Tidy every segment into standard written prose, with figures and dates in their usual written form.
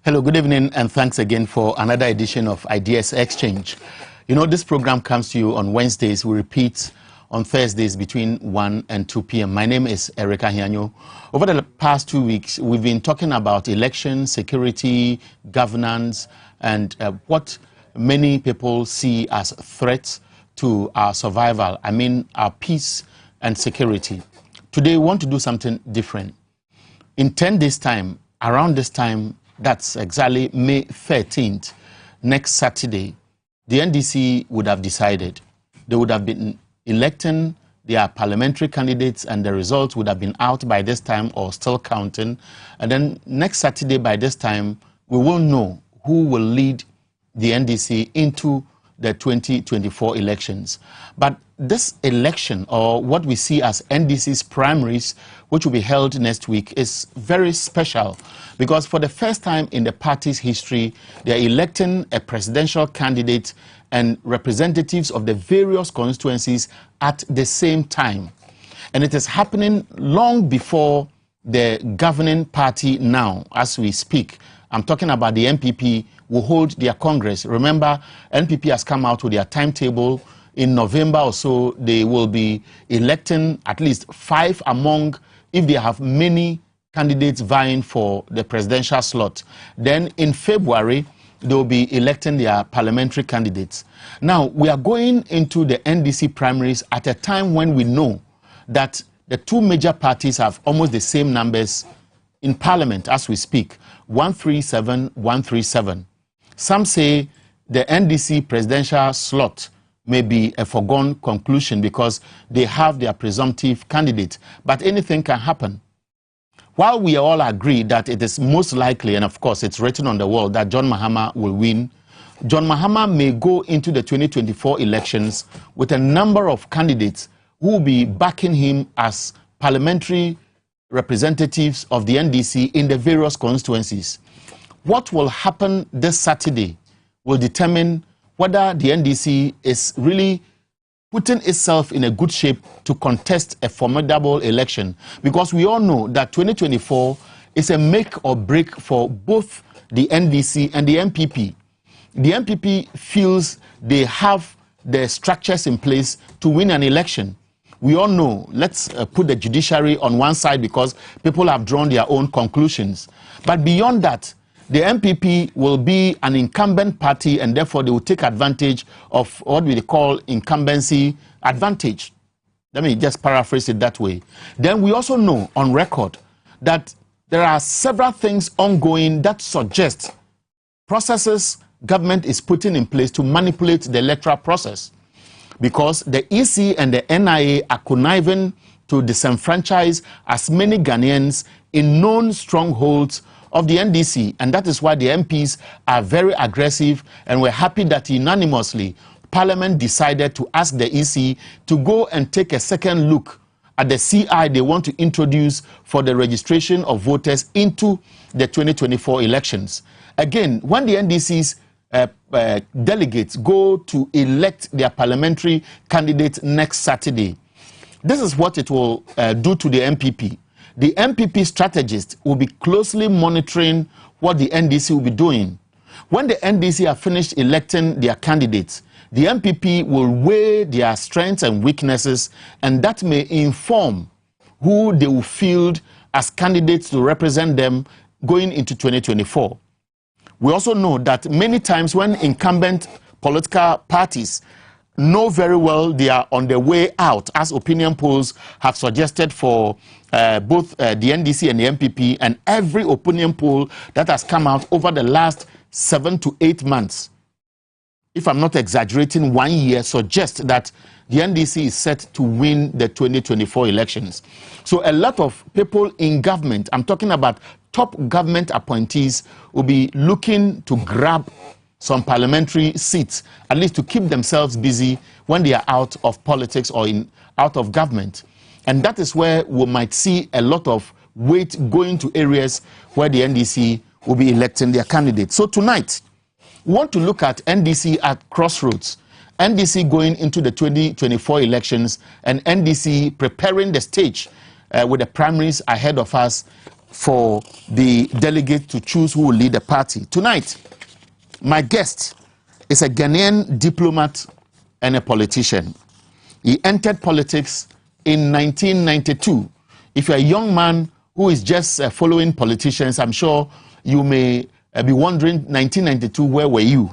Hello, good evening, and thanks again for another edition of Ideas Exchange. You know, this program comes to you on Wednesdays. We repeat on Thursdays between 1 and 2 p.m. My name is Ahianyo. Over the past 2 weeks, we've been talking about election, security, governance, and what many people see as threats to our survival. I mean, our peace and security. Today, we want to do something different. In 10 days' time, around this time, that's exactly May 13th, next Saturday, the NDC would have decided. They would have been electing their parliamentary candidates, and the results would have been out by this time or still counting. And then next Saturday, by this time, we will know who will lead the NDC into the 2024 elections. But this election, or what we see as NDC's primaries, which will be held next week, is very special because for the first time in the party's history, they are electing a presidential candidate and representatives of the various constituencies at the same time. And it is happening long before the governing party now, as we speak. I'm talking about the NPP will hold their Congress. Remember, NPP has come out with their timetable. In November or so, they will be electing at least 5 among, if they have many candidates vying for the presidential slot. Then in February, they will be electing their parliamentary candidates. Now, we are going into the NDC primaries at a time when we know that the two major parties have almost the same numbers in parliament as we speak, 137, 137. Some say the NDC presidential slot may be a foregone conclusion because they have their presumptive candidate, but anything can happen. While we all agree that it is most likely, and of course it's written on the wall, that John Mahama will win, John Mahama may go into the 2024 elections with a number of candidates who will be backing him as parliamentary representatives of the NDC in the various constituencies. What will happen this Saturday will determine whether the NDC is really putting itself in a good shape to contest a formidable election. Because we all know that 2024 is a make or break for both the NDC and the MPP. The MPP feels they have the structures in place to win an election. We all know, let's put the judiciary on one side because people have drawn their own conclusions. But beyond that, the MPP will be an incumbent party and therefore they will take advantage of what we call incumbency advantage. Let me just paraphrase it that way. Then we also know on record that there are several things ongoing that suggest processes government is putting in place to manipulate the electoral process. Because the EC and the NIA are conniving to disenfranchise as many Ghanaians in known strongholds of the NDC, and that is why the MPs are very aggressive, and we're happy that unanimously Parliament decided to ask the EC to go and take a second look at the CI they want to introduce for the registration of voters into the 2024 elections. Again, when the NDC's delegates go to elect their parliamentary candidates next Saturday, this is what it will do to the MPP. The MPP strategists will be closely monitoring what the NDC will be doing. When the NDC have finished electing their candidates, the MPP will weigh their strengths and weaknesses, and that may inform who they will field as candidates to represent them going into 2024. We also know that many times when incumbent political parties know very well they are on their way out, as opinion polls have suggested for both the NDC and the MPP, and every opinion poll that has come out over the last 7 to 8 months, if I'm not exaggerating, 1 year, suggests that the NDC is set to win the 2024 elections. So a lot of people in government, I'm talking about top government appointees, will be looking to grab some parliamentary seats, at least to keep themselves busy when they are out of politics or out of government. And that is where we might see a lot of weight going to areas where the NDC will be electing their candidates. So tonight, we want to look at NDC at crossroads. NDC going into the 2024 elections and NDC preparing the stage with the primaries ahead of us for the delegate to choose who will lead the party. Tonight, my guest is a Ghanaian diplomat and a politician. He entered politics in 1992. If you're a young man who is just following politicians, I'm sure you may be wondering, 1992, where were you?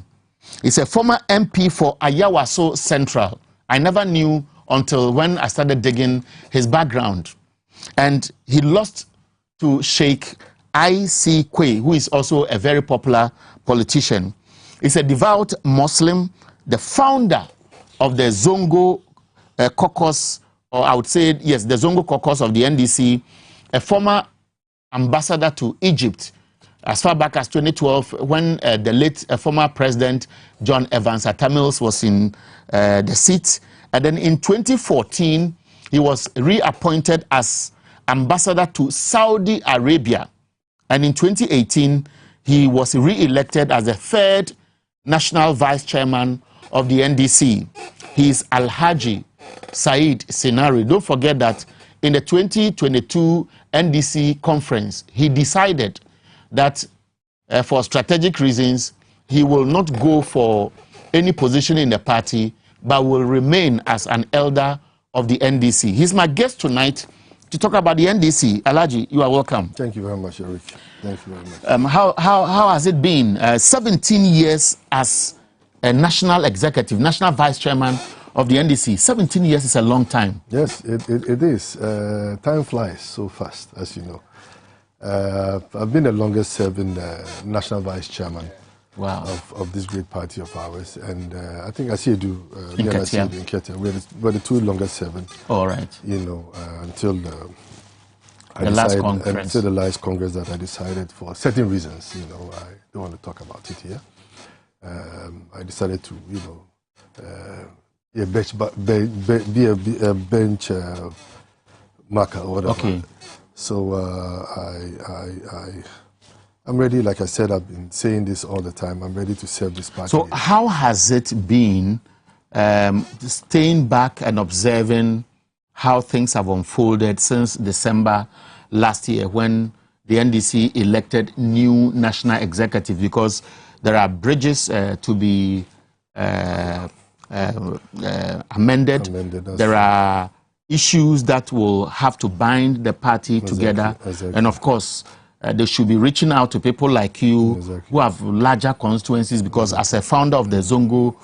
He's a former MP for Ayawaso Central. I never knew until when I started digging his background. And he lost to Sheikh I.C. Quay, who is also a very popular politician. He's a devout Muslim, the founder of the Zongo caucus, or I would say, yes, the Zongo caucus of the NDC, a former ambassador to Egypt as far back as 2012, when the late former president John Evans Atta Mills was in the seat. And then in 2014, he was reappointed as ambassador to Saudi Arabia. And in 2018, he was re-elected as the third national vice chairman of the NDC. He is Alhaji Saeed scenario. Don't forget that in the 2022 NDC conference, he decided that for strategic reasons, he will not go for any position in the party, but will remain as an elder of the NDC. He's my guest tonight to talk about the NDC. Alhaji, you are welcome. Thank you very much, Eric. Thank you very much. How has it been? 17 years as a national executive, national vice chairman of the NDC. 17 years is a long time. Yes, it is. Time flies so fast, as you know. I've been the longest serving national vice chairman of this great party of ours. And I think I see you do, in Ketia. We're the two longest serving. All right. You know, until the last congress. Until the last congress that I decided for certain reasons, you know, I don't want to talk about it here. I decided to, you know, be a bench marker or whatever. Okay. So I'm ready. Like I said, I've been saying this all the time. I'm ready to serve this party. So how has it been staying back and observing how things have unfolded since December last year when the NDC elected new national executive? Because there are bridges to be amended. There are issues that will have to bind the party together. Exactly. And of course, they should be reaching out to people like you who have larger constituencies, because as a founder of the Zongo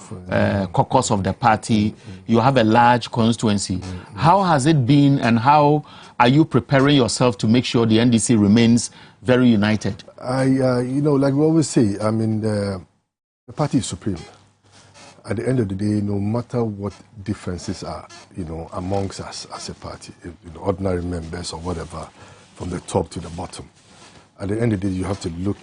caucus of the party, you have a large constituency. How has it been, and how are you preparing yourself to make sure the NDC remains very united? You know, like we always say, I mean, the party is supreme. At the end of the day, no matter what differences are, you know, amongst us as a party, you know, ordinary members or whatever, from the top to the bottom, at the end of the day, you have to look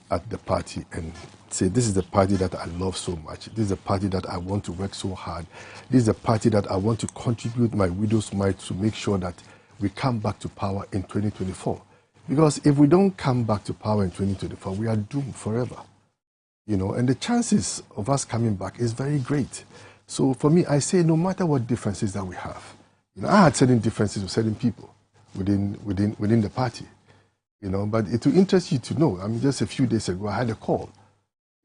at the party and say, this is the party that I love so much. This is the party that I want to work so hard. This is the party that I want to contribute my widow's mite to make sure that we come back to power in 2024. Because if we don't come back to power in 2024, we are doomed forever. You know, and the chances of us coming back is very great. So for me, I say no matter what differences that we have, you know, I had certain differences with certain people within the party, you know, but it will interest you to know. I mean, just a few days ago, I had a call.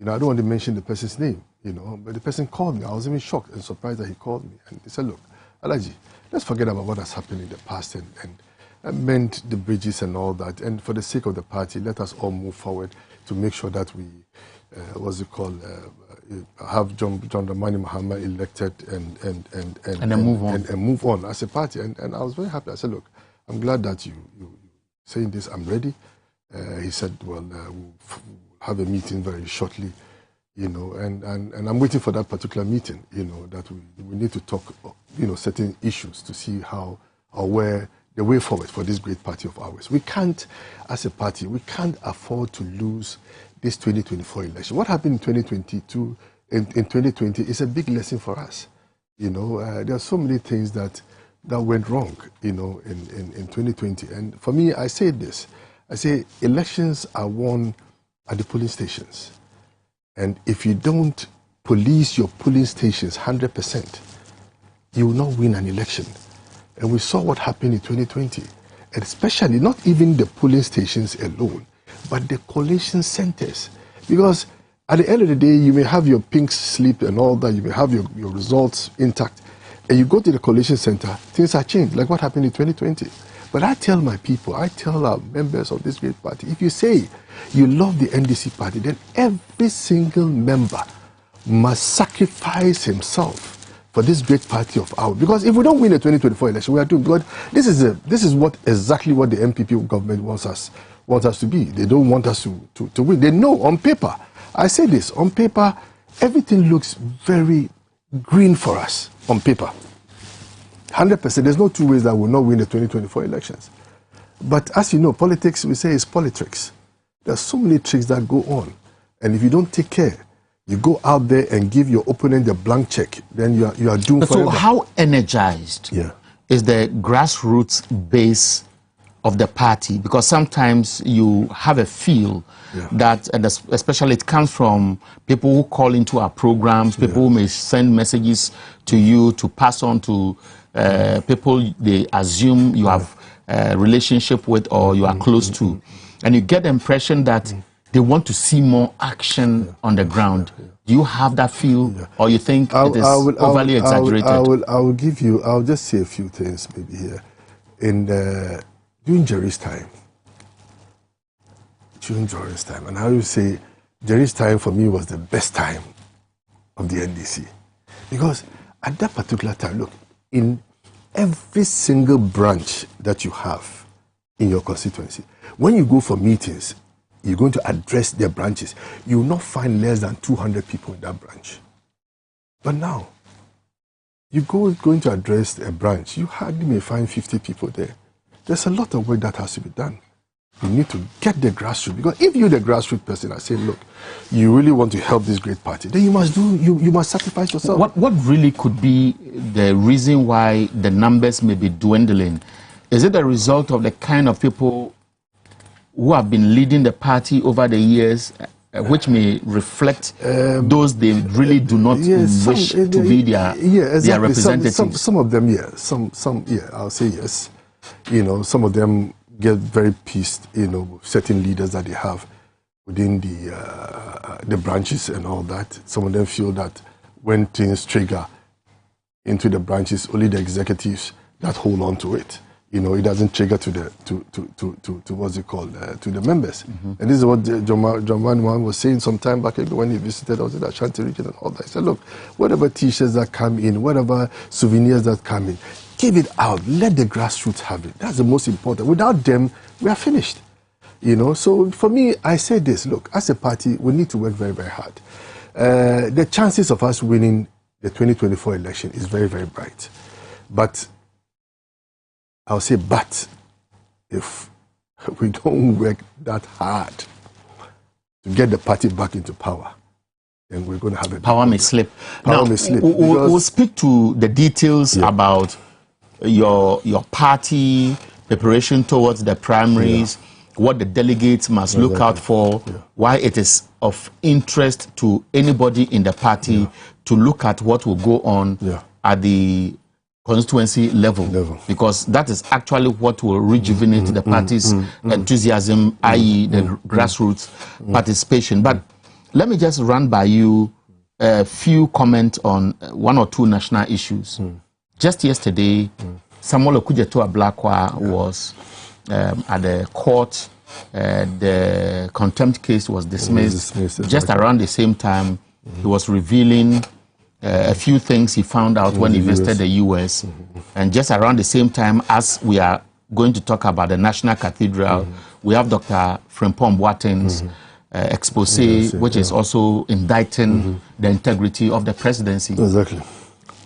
You know, I don't want to mention the person's name, you know, but the person called me. I was even shocked and surprised that he called me. And he said, look, Alhaji, let's forget about what has happened in the past and mend the bridges and all that. And for the sake of the party, let us all move forward to make sure that we have John Dramani Mahama elected and move on as a party. And I was very happy. I said, look, I'm glad that you saying this. I'm ready. He said, well, we'll have a meeting very shortly, you know, and I'm waiting for that particular meeting, you know, that we need to talk, you know, certain issues to see how or where the way forward for this great party of ours. We can't, as a party, we can't afford to lose this 2024 election. What happened in 2022, in 2020 is a big lesson for us. You know, there are so many things that went wrong, you know, in 2020. And for me, I say this. I say elections are won at the polling stations. And if you don't police your polling stations 100%, you will not win an election. And we saw what happened in 2020. and especially not even the polling stations alone, but the collation centers. Because at the end of the day, you may have your pink slip and all that, you may have your results intact, and you go to the collation center, things are changed, like what happened in 2020. But I tell my people, I tell our members of this great party, if you say you love the NDC party, then every single member must sacrifice himself for this great party of ours. Because if we don't win the 2024 election, we are doomed. Because this is exactly what the MPP government wants us to be. They don't want us to win. They know on paper. I say this, on paper, everything looks very green for us on paper. 100%. There's no two ways that we'll not win the 2024 elections. But as you know, politics, we say, is politics. There's so many tricks that go on. And if you don't take care, you go out there and give your opponent a blank check, then you are doomed forever. So how energized is the grassroots base of the party? Because sometimes you have a feel that, and especially it comes from people who call into our programs, people who may send messages to you to pass on to people they assume you have a relationship with or you are close to. And you get the impression that they want to see more action on the ground. Do you have that feel, or you think it is overly exaggerated? I'll just say a few things maybe here. During Jerry's time, and I would say Jerry's time for me was the best time of the NDC. Because at that particular time, look, in every single branch that you have in your constituency, when you go for meetings, you're going to address their branches, you will not find less than 200 people in that branch. But now, you going to address a branch, you hardly may find 50 people there. There's a lot of work that has to be done. You need to get the grassroots, because if you're the grassroots person, I say, look, you really want to help this great party, then you must sacrifice yourself. What really could be the reason why the numbers may be dwindling? Is it a result of the kind of people who have been leading the party over the years, which may reflect those they really do not wish to be their representatives? Some of them, I'll say yes. You know, some of them get very pissed, with certain leaders that they have within the branches and all that. Some of them feel that when things trigger into the branches, only the executives that hold on to it. It doesn't trigger to what's it called, to the members. And this is what John Mohan was saying some time back ago when he visited us in the Ashanti region and all that. He said, look, whatever t-shirts that come in, whatever souvenirs that come in, give it out. Let the grassroots have it. That's the most important. Without them, we are finished. So for me, I say this, look, as a party, we need to work very, very hard. The chances of us winning the 2024 election is very, very bright. But I'll say, but if we don't work that hard to get the party back into power, then we're going to have a power may slip. We'll speak to the details about your party preparation towards the primaries, what the delegates must look out for, why it is of interest to anybody in the party to look at what will go on at the constituency level, because that is actually what will rejuvenate the party's enthusiasm, i.e. the grassroots participation. But let me just run by you a few comments on one or two national issues. Just yesterday, Samuel Okudzeto-Ablakwa was at the court. The contempt case was dismissed. Just around the same time, he was revealing a few things he found out when he visited the US. And just around the same time as we are going to talk about the National Cathedral, we have Dr. Frimpong Boateng's expose, which is also indicting the integrity of the presidency. Exactly.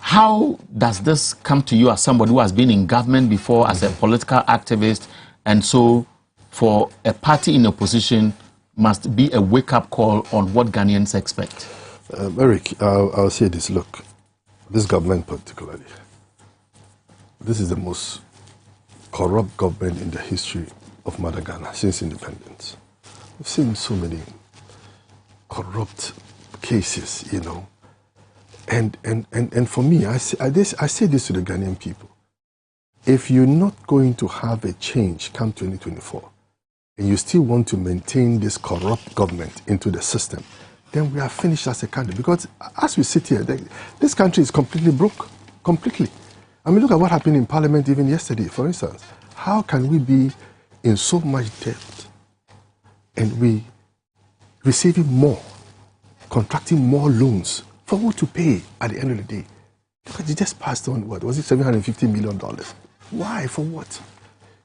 How does this come to you as somebody who has been in government before, as a political activist, and so for a party in opposition must be a wake-up call on what Ghanaians expect? Eric, I'll say this, look, this government particularly, this is the most corrupt government in the history of Mother Ghana since independence. We've seen so many corrupt cases, And for me, I say this to the Ghanaian people. if you're not going to have a change come 2024, and you still want to maintain this corrupt government into the system, then we are finished as a country. Because as we sit here, this country is completely broke, completely. I mean, look at what happened in Parliament even yesterday, for instance. How can we be in so much debt and we receiving more, contracting more loans for what to pay at the end of the day? Look at, you just passed on, what, was it $750 million? Why, for what?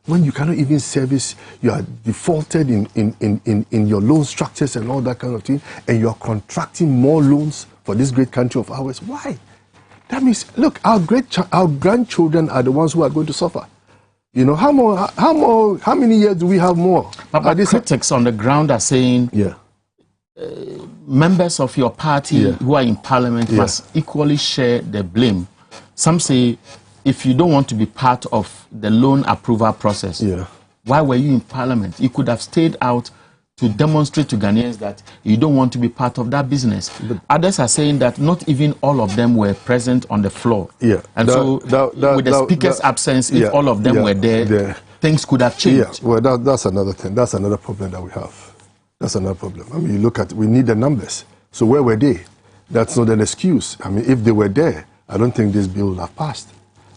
When you cannot even service, you are defaulted in your loan structures and all that kind of thing, and you are contracting more loans for this great country of ours. Why? That means, look, our grandchildren are the ones who are going to suffer. You know, how many years do we have more? But critics on the ground are saying, members of your party who are in parliament must equally share the blame. Some say, if you don't want to be part of the loan approval process, why were you in parliament? You could have stayed out to demonstrate to Ghanaians that you don't want to be part of that business. But others are saying that not even all of them were present on the floor. And with the speaker's absence, if all of them were there, things could have changed. Well, that's another thing. That's another problem that we have. That's another problem. I mean, you look at, we need the numbers. So where were they? That's not an excuse. I mean, if they were there, I don't think this bill would have passed.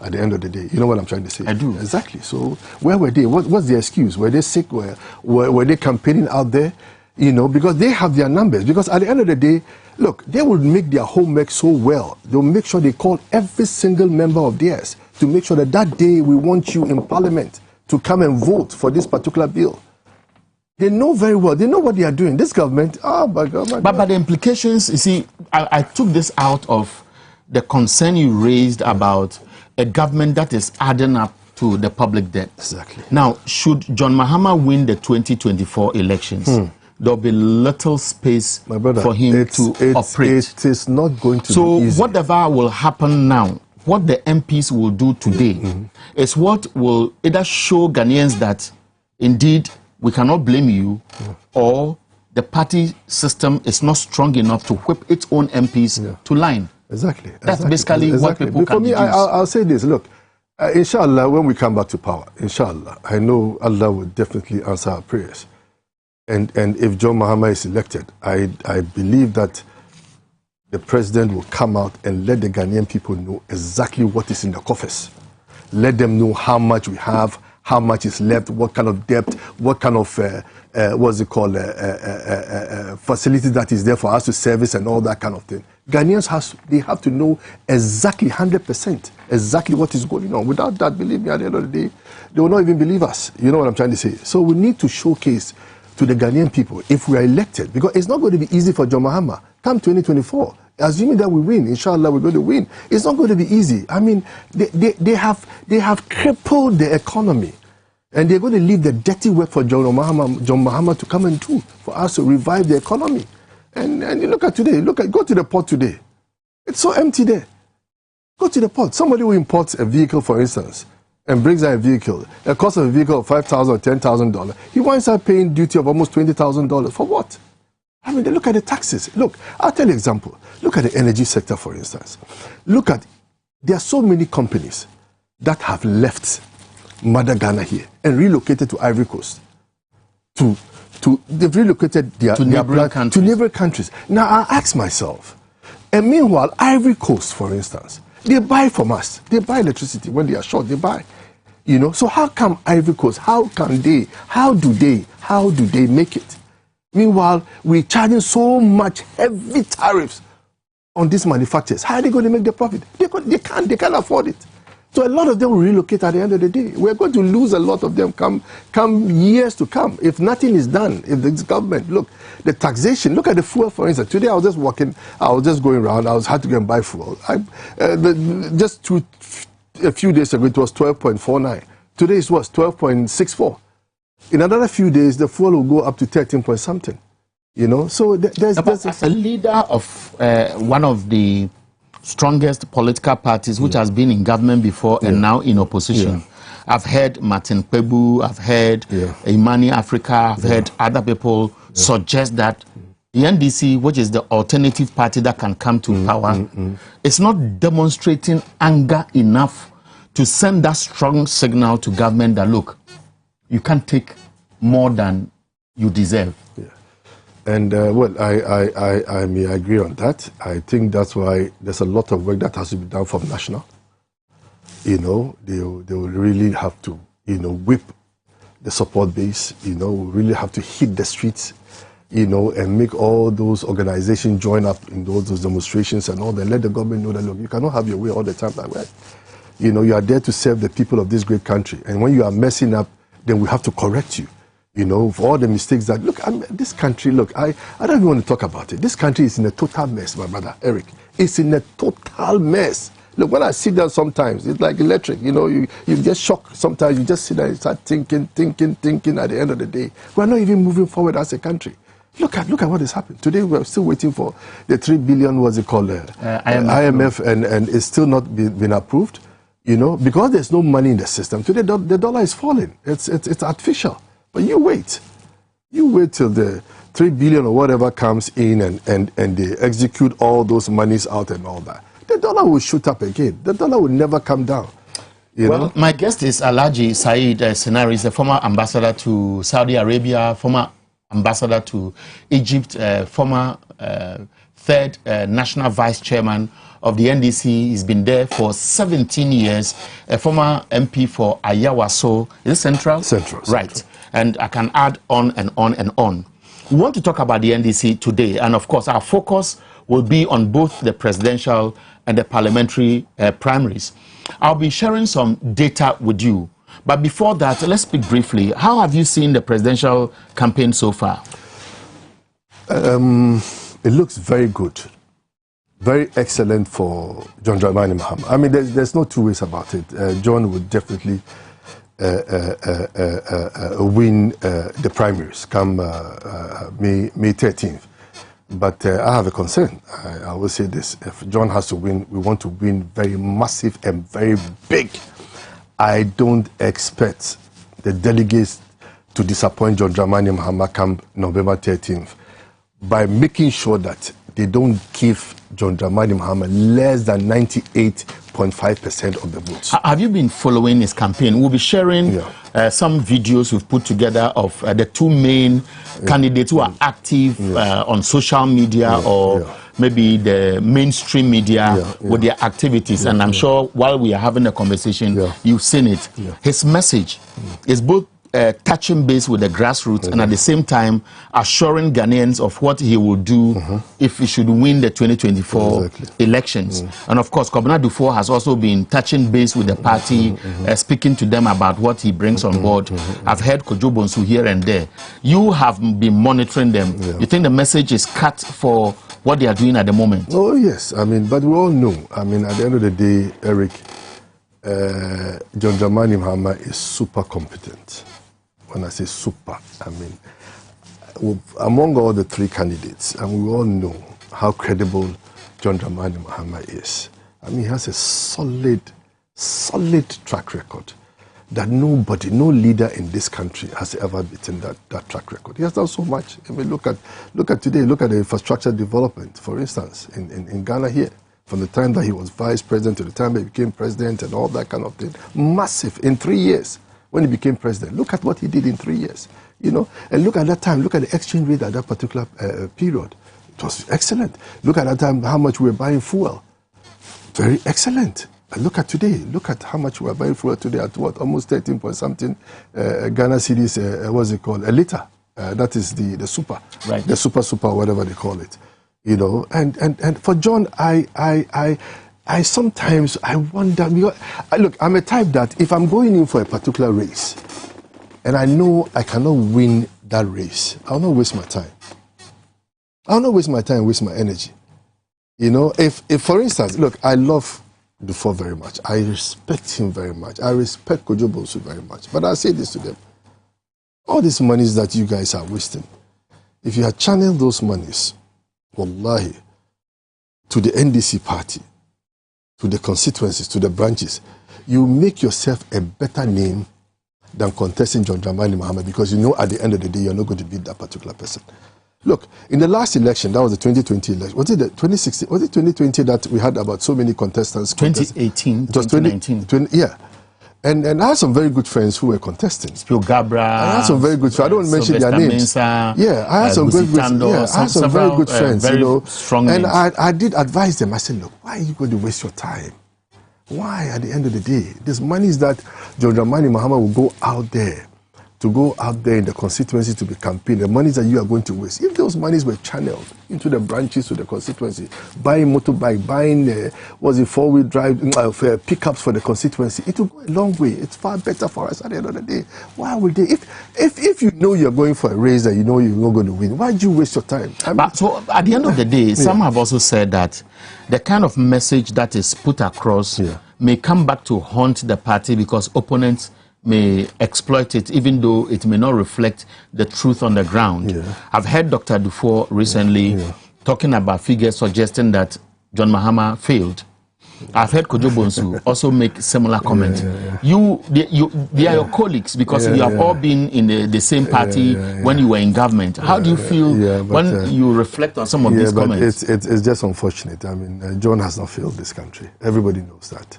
At the end of the day, you know what I'm trying to say? I do. Exactly. So where were they? What's the excuse? Were they sick? Were they campaigning out there? You know, because they have their numbers. Because at the end of the day, look, they will make their homework so well. They'll make sure they call every single member of theirs to make sure that that day we want you in parliament to come and vote for this particular bill. They know very well. They know what they are doing. This government, oh my God. But the implications, you see, I took this out of the concern you raised about a government that is adding up to the public debt. Exactly. Now, should John Mahama win the 2024 elections, there'll be little space for him to operate. It is not going to be easy. So whatever will happen now, what the MPs will do today is what will either show Ghanaians that indeed we cannot blame you, or the party system is not strong enough to whip its own MPs to line. Exactly. That's basically what people can do. I'll say this. Look, inshallah, when we come back to power, inshallah, I know Allah will definitely answer our prayers. And if John Mahama is elected, I believe that the president will come out and let the Ghanaian people know exactly what is in the coffers. Let them know how much we have, how much is left, what kind of debt, what kind of facility that is there for us to service and all that kind of thing. Ghanaians they have to know exactly 100% exactly what is going on. Without that, believe me, at the end of the day, they will not even believe us. You know what I'm trying to say? So we need to showcase to the Ghanaian people if we are elected, because it's not going to be easy for John Mahama come 2024. Assuming that we win, inshallah, we're going to win. It's not going to be easy. I mean, they have crippled the economy. And they're going to leave the dirty work for John Mahama to come and do, for us to revive the economy. And you look at today, go to the port today. It's so empty there. Go to the port. Somebody who imports a vehicle, for instance, and brings out a vehicle, the cost of a vehicle of $5,000 or $10,000, he winds up paying duty of almost $20,000. For what? I mean, look at the taxes. Look, I'll tell you an example. Look at the energy sector, for instance. There are so many companies that have left Mother Ghana here and relocated to Ivory Coast. They've relocated their plant to neighboring countries. Now I ask myself, and meanwhile, Ivory Coast, for instance, they buy from us. They buy electricity when they are short. They buy, you know. So how come Ivory Coast? How do they make it? Meanwhile, we're charging so much heavy tariffs on these manufacturers. How are they going to make the profit? They can't afford it. So a lot of them will relocate at the end of the day. We're going to lose a lot of them come years to come if nothing is done. If the government, look, the taxation, look at the fuel, for instance. Today I was just going around, I had to go and buy fuel. A few days ago it was 12.49. Today it was 12.64. In another few days, the fuel will go up to 13 point something. You know, so there's as a leader of one of the strongest political parties, which has been in government before and now in opposition. I've heard Martin Kpebu, I've heard Imani Africa, I've heard other people suggest that the NDC, which is the alternative party that can come to power, is not demonstrating anger enough to send that strong signal to government that, look, you can't take more than you deserve. Yeah. And well, I may agree on that. I think that's why there's a lot of work that has to be done from national. You know, they will really have to, you know, whip the support base, you know, really have to hit the streets, you know, and make all those organizations join up in those demonstrations and all that. Let the government know that, look, you cannot have your way all the time like that. You know, you are there to serve the people of this great country. And when you are messing up, then we have to correct you. You know, for all the mistakes that, look, this country, look, I don't even want to talk about it. This country is in a total mess, my brother, Eric. It's in a total mess. Look, when I sit down sometimes, it's like electric. You know, you get shocked. Sometimes you just sit there and start thinking. At the end of the day, we're not even moving forward as a country. Look at what has happened. Today, we're still waiting for the 3 billion, what's it called, IMF, and it's still not been approved, you know, because there's no money in the system. Today, the dollar is falling. It's artificial. But you wait till the 3 billion or whatever comes in and they execute all those monies out and all that. The dollar will shoot up again. The dollar will never come down. You know? My guest is Alhaji Saeed Senari, is the former ambassador to Saudi Arabia, former ambassador to Egypt, former third national vice chairman of the NDC. He's been there for 17 years, a former MP for Ayawaso. Is it Central? Central. Right. And I can add on and on and on. We want to talk about the NDC today, and of course our focus will be on both the presidential and the parliamentary primaries. I'll be sharing some data with you. But before that, let's speak briefly. How have you seen the presidential campaign so far? It looks very good. Very excellent for John Dramani Mahama. I mean, there's no two ways about it. John would definitely win the primaries come May 13th. But I have a concern. I will say this. If John has to win, we want to win very massive and very big. I don't expect the delegates to disappoint John Dramani Mahama come November 13th by making sure that they don't give John Dramani Mahama less than 98.5% of the votes. Have you been following his campaign? We'll be sharing some videos we've put together of the two main candidates who are active on social media or maybe the mainstream media with their activities. And I'm sure while we are having a conversation, you've seen it. His message is both touching base with the grassroots and at the same time assuring Ghanaians of what he will do if he should win the 2024 elections. And of course, Kobina Dufo has also been touching base with the party, speaking to them about what he brings on board. I've heard Kojo Bonsu here and there. You have been monitoring them. You think the message is cut for what they are doing at the moment? Oh, yes. I mean, but we all know. I mean, at the end of the day, Eric, John Dramani Mahama is super competent. When I say super, I mean, among all the three candidates, and we all know how credible John Dramani Mahama is. I mean, he has a solid track record that nobody, no leader in this country has ever beaten that track record. He has done so much. I mean, look at today, look at the infrastructure development, for instance, in Ghana here. From the time that he was vice president to the time he became president and all that kind of thing. Massive in 3 years. When he became president, look at what he did in 3 years, you know. And look at that time, look at the exchange rate at that particular period. It was excellent. Look at that time, how much we were buying fuel. Very excellent. And look at today, look at how much we are buying fuel today at what, almost 13 point something Ghana cedis, what's it called, a liter. That is the super, right? The super, whatever they call it, you know. And for John, I sometimes wonder, because, look, I'm a type that if I'm going in for a particular race and I know I cannot win that race, I'll not waste my time. I'll not waste my time, waste my energy. You know, if for instance, look, I love Dufo very much. I respect him very much. I respect Kojo Bonsu very much. But I say this to them. All these monies that you guys are wasting, if you had channeled those monies, wallahi, to the NDC party, to the constituencies, to the branches, you make yourself a better name than contesting John Dramani Mahama, because you know at the end of the day you're not going to beat that particular person. Look, in the last election, that was the 2020 election. Was it the 2016? Was it 2020 that we had about so many contestants? 2018, 2019. Yeah. And I had some very good friends who were contesting. Spio Gabra. I had some very good friends. I don't want to mention their names. Mensa, I had some very good friends, very you know. Strong and names. I did advise them. I said, look, why are you going to waste your time? Why, at the end of the day? This money is that John Dramani Mahama will go out there in the constituency to be campaigning. The monies that you are going to waste. If those monies were channeled into the branches to the constituency, buying motorbike, buying four-wheel drive pickups for the constituency, it will go a long way. It's far better for us at the end of the day. Why would they? If you know you're going for a race that you know you're not going to win, why do you waste your time? But so at the end of the day, some have also said that the kind of message that is put across may come back to haunt the party because opponents may exploit it, even though it may not reflect the truth on the ground. I've heard Dr. Dufour recently talking about figures suggesting that John Mahama failed. I've heard Kojo Bonsu also make similar comments. They are your colleagues because you have all been in the same party when you were in government. How do you feel when you reflect on some of these comments? It's just unfortunate. I mean, John has not failed this country. Everybody knows that.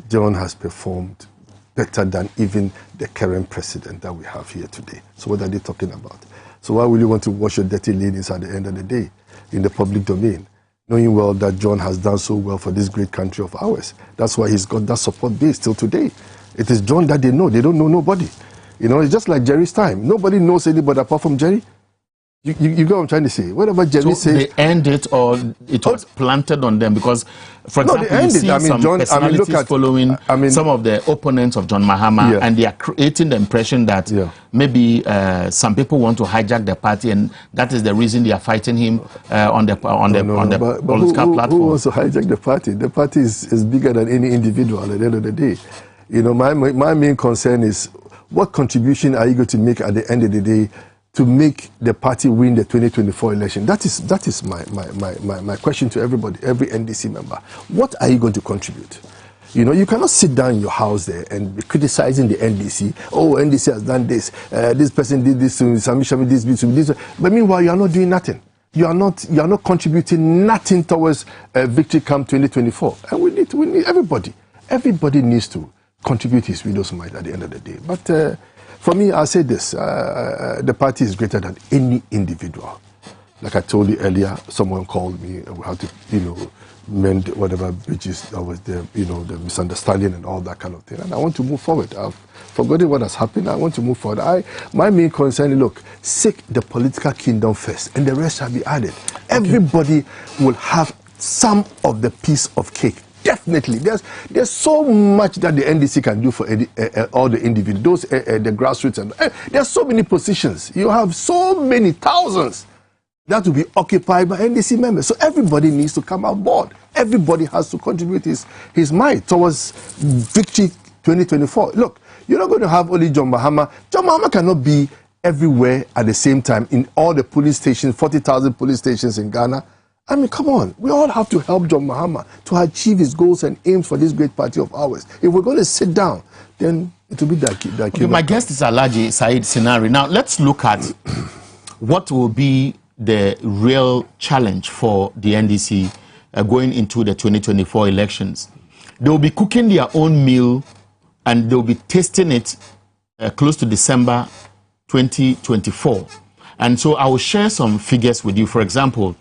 John has performed better than even the current president that we have here today. So what are they talking about? So why will you want to wash your dirty ladies at the end of the day in the public domain, knowing well that John has done so well for this great country of ours? That's why he's got that support base till today. It is John that they know. They don't know nobody. You know, it's just like Jerry's time. Nobody knows anybody apart from Jerry. You get what I'm trying to say? Whatever Jerry says, they end it, or it was planted on them because, for example, you see some personalities following some of the opponents of John Mahama, and they are creating the impression that maybe some people want to hijack the party, and that is the reason they are fighting him on the political platform. Who wants to hijack the party? The party is bigger than any individual at the end of the day. You know, my main concern is what contribution are you going to make at the end of the day to make the party win the 2024 election? That is my question to everybody, every NDC member. What are you going to contribute? You know, you cannot sit down in your house there and be criticizing the NDC. Oh, NDC has done this. This person did this to Sami Shami, this. But meanwhile, you are not doing nothing. You are not contributing nothing towards victory come 2024. And we need everybody. Everybody needs to contribute his widow's mite at the end of the day. But for me, I'll say this, the party is greater than any individual. Like I told you earlier, someone called me, we had to, mend whatever bridges that was there, the misunderstanding and all that kind of thing. And I want to move forward. I've forgotten what has happened. I want to move forward. My main concern is, look, seek the political kingdom first, and the rest shall be added. Okay. Everybody will have some of the piece of cake. Definitely. There's so much that the NDC can do for all the individuals, the grassroots. And there's so many positions. You have so many thousands that will be occupied by NDC members. So everybody needs to come on board. Everybody has to contribute his might towards victory 2024. Look, you're not going to have only John Mahama. John Mahama cannot be everywhere at the same time in all the police stations, 40,000 police stations in Ghana. I mean, come on. We all have to help John Mahama to achieve his goals and aims for this great party of ours. If we're going to sit down, then it will be that okay, my guest is Alhaji Saeed Sinari. Now, let's look at what will be the real challenge for the NDC going into the 2024 elections. They will be cooking their own meal and they will be tasting it close to December 2024. And so I will share some figures with you. For example,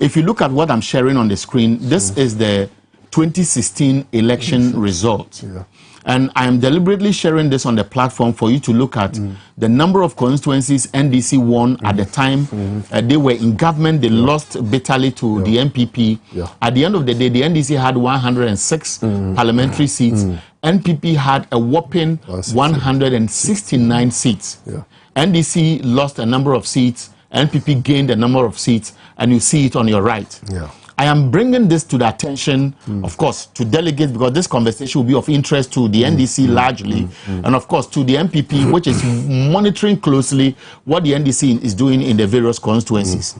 if you look at what I'm sharing on the screen, this is the 2016 election result. Yeah. And I am deliberately sharing this on the platform for you to look at the number of constituencies NDC won at the time. They were in government. They lost bitterly to the MPP. Yeah. At the end of the day, the NDC had 106 parliamentary seats. NPP had a whopping 169 seats. Yeah. NDC lost a number of seats. NPP gained a number of seats. And you see it on your right. Yeah. I am bringing this to the attention, of course, to delegates, because this conversation will be of interest to the NDC largely, and of course to the MPP, which is monitoring closely what the NDC is doing in the various constituencies.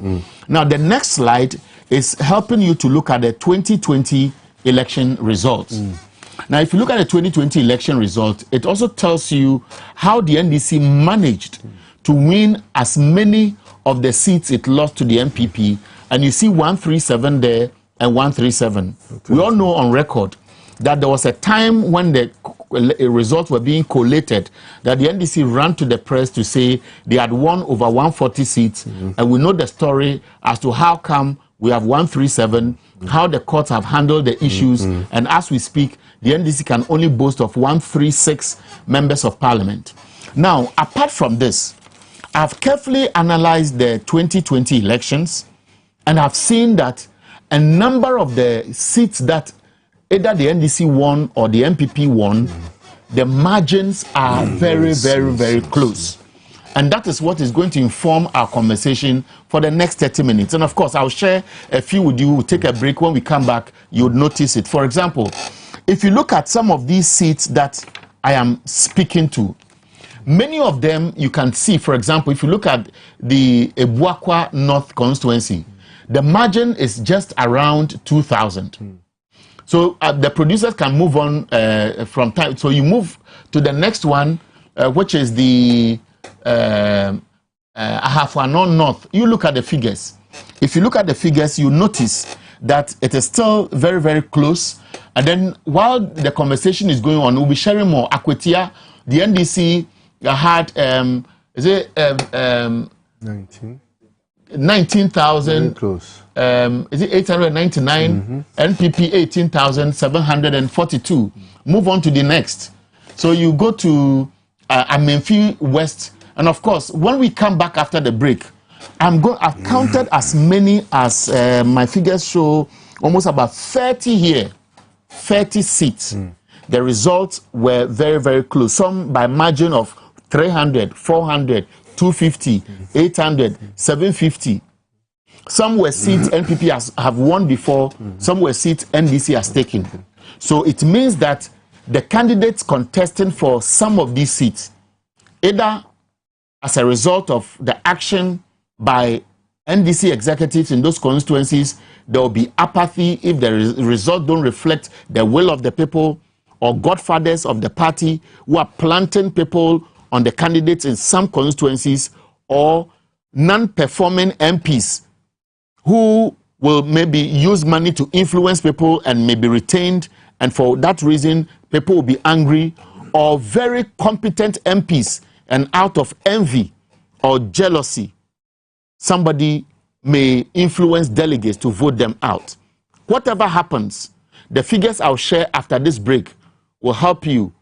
Now, the next slide is helping you to look at the 2020 election results. Now, if you look at the 2020 election result, it also tells you how the NDC managed to win as many of the seats it lost to the MPP, and you see 137 there and 137. We all know on record that there was a time when the results were being collated that the NDC ran to the press to say they had won over 140 seats, and we know the story as to how come we have 137, how the courts have handled the issues, and as we speak, the NDC can only boast of 136 members of parliament. Now, apart from this, I've carefully analyzed the 2020 elections, and I've seen that a number of the seats that either the NDC won or the MPP won, the margins are very close. And that is what is going to inform our conversation for the next 30 minutes. And of course, I'll share a few with you. We'll take a break. When we come back, you'll notice it. For example, if you look at some of these seats that I am speaking to, many of them you can see, for example, if you look at the Ebuakwa North constituency, the margin is just around 2,000. So the producers can move on from time. So you move to the next one, which is the Ahianyo North. You look at the figures. If you look at the figures, you notice that it is still very close. And then while the conversation is going on, we'll be sharing more. Akwetia, the NDC had, 19,000. Close. Is it 899? NPP 18,742. Move on to the next. So you go to Amenfi West, and of course, when we come back after the break, I've counted as many as my figures show, almost about 30 here, 30 seats. The results were very close. Some by margin of 300, 400, 250, 800, 750. Some were seats NPP have won before, some were seats NDC has taken. So it means that the candidates contesting for some of these seats, either as a result of the action by NDC executives in those constituencies, there will be apathy if the results don't reflect the will of the people, or godfathers of the party who are planting people on the candidates in some constituencies, or non-performing MPs who will maybe use money to influence people and may be retained, and for that reason people will be angry, or very competent MPs, and out of envy or jealousy somebody may influence delegates to vote them out. Whatever happens, the figures I'll share after this break will help you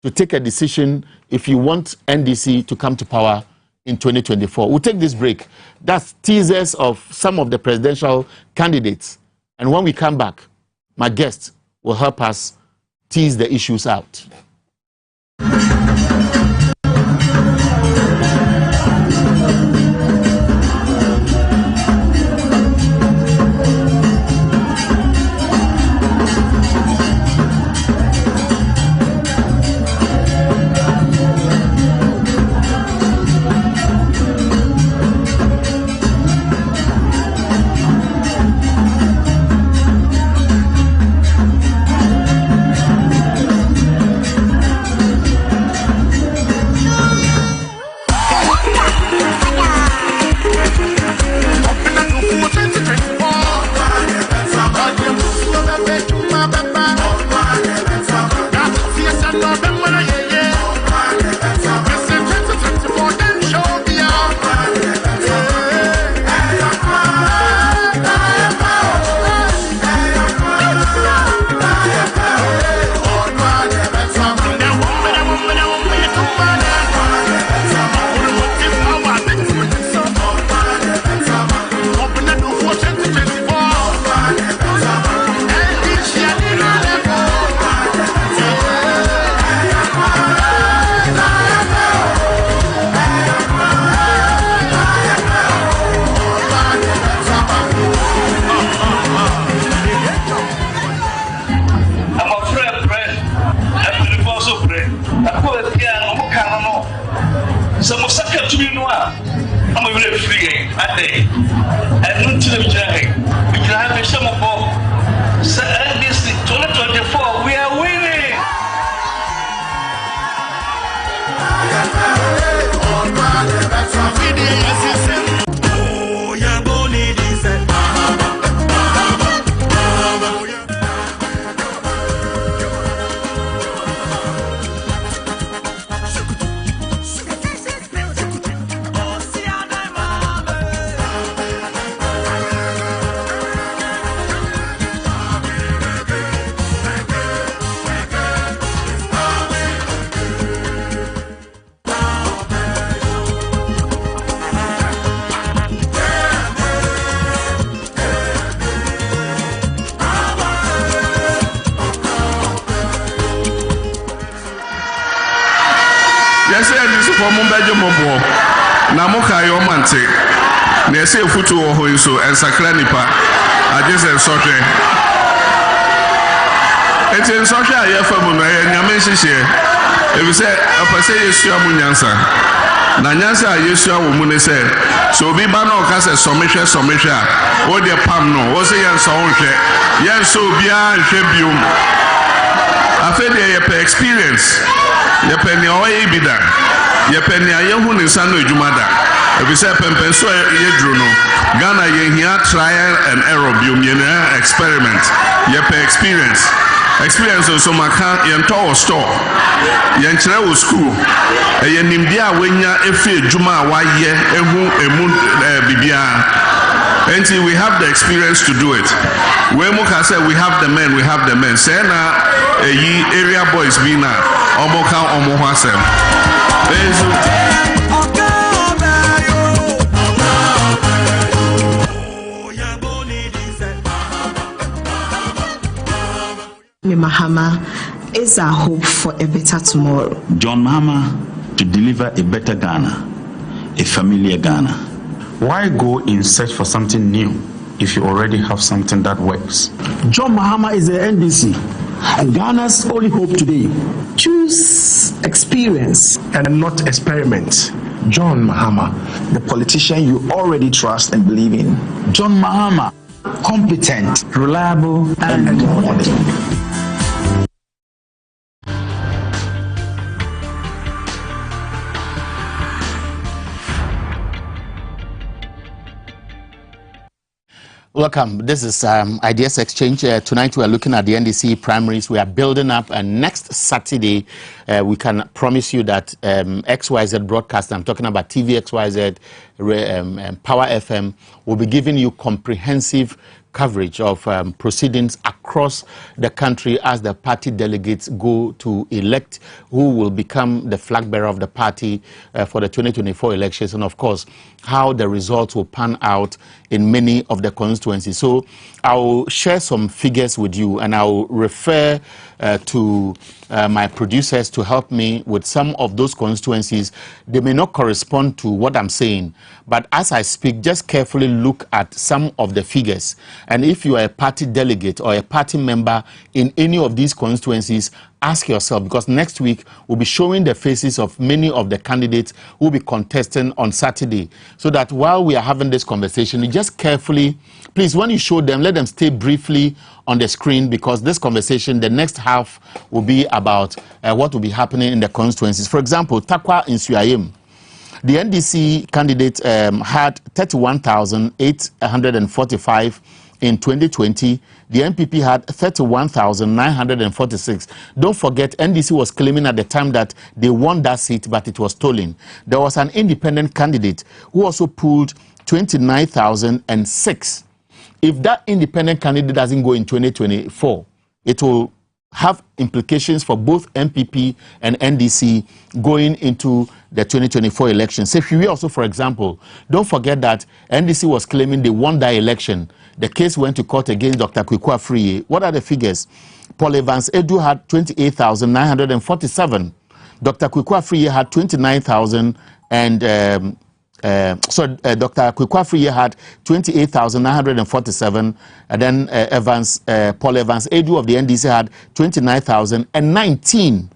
to take a decision if you want NDC to come to power in 2024. We'll take this break. That's teasers of some of the presidential candidates. And when we come back, my guest will help us tease the issues out. for Mumbajo Mobo, Namoka Yomante, Nese Futu Ohoiso, and Sakranipa, I just said Sotre. It's in Sotre, I have for Mumbai, and Yamenshi. If you say, a Pase Yeshua Munyansa, Nanyansa Yeshua Mune said, so be Bano Casa Somisha, or the Pam no, was a young song, yan so beyond Shebium. I feel the experience. Ye penny away be done. Ye penny a young in Sanu Jumada. If you say Pempenso Yedruno, Ghana ye here trial and error, Bumina experiment. Ye pay experience. Experience of some account yen tower store. Yen Chrew school. A yen Nimbia when ya efe Juma wa ye emun bibia. Until we have the experience to do it. When Moka said we have the men, we have the men. Say na ye area boys be na omoka omohasem. Mahama is our hope for a better tomorrow. John Mahama to deliver a better Ghana, a familiar Ghana. Why go in search for something new if you already have something that works? John Mahama is the NDC and Ghana's only hope today. Choose experience and not experiment. John Mahama, the politician you already trust and believe in. John Mahama, competent, reliable, and modern. Welcome. This is Ideas Exchange. Tonight we are looking at the NDC primaries. We are building up, and next Saturday we can promise you that XYZ broadcast, I'm talking about TV XYZ, Power FM, will be giving you comprehensive coverage of proceedings across the country as the party delegates go to elect who will become the flag bearer of the party for the 2024 elections, and of course how the results will pan out in many of the constituencies. So I'll share some figures with you, and I'll refer to my producers to help me with some of those constituencies. They may not correspond to what I'm saying, but as I speak, just carefully look at some of the figures. And if you are a party delegate or a party member in any of these constituencies, ask yourself, because next week we'll be showing the faces of many of the candidates who will be contesting on Saturday, so that while we are having this conversation, you just carefully, please, when you show them, let them stay briefly on the screen, because this conversation, the next half, will be about what will be happening in the constituencies. For example, Takwa in Suayem, the NDC candidate had 31,845 in 2020. The NPP had 31,946. Don't forget, NDC was claiming at the time that they won that seat, but it was stolen. There was an independent candidate who also pulled 29,006. If that independent candidate doesn't go in 2024, it will have implications for both NPP and NDC going into the 2024 elections. If you also, for example, don't forget that NDC was claiming they won that election. The case went to court against Dr. Kwekwa Friye. What are the figures? Paul Evans Edu had 28,947. Dr. Kwekwa Friye had 29,000 and Dr. Kwekwa Friye had 28,947, and then Paul Evans Edu of the NDC had 29,019.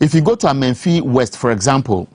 If you go to Amenfi West, for example,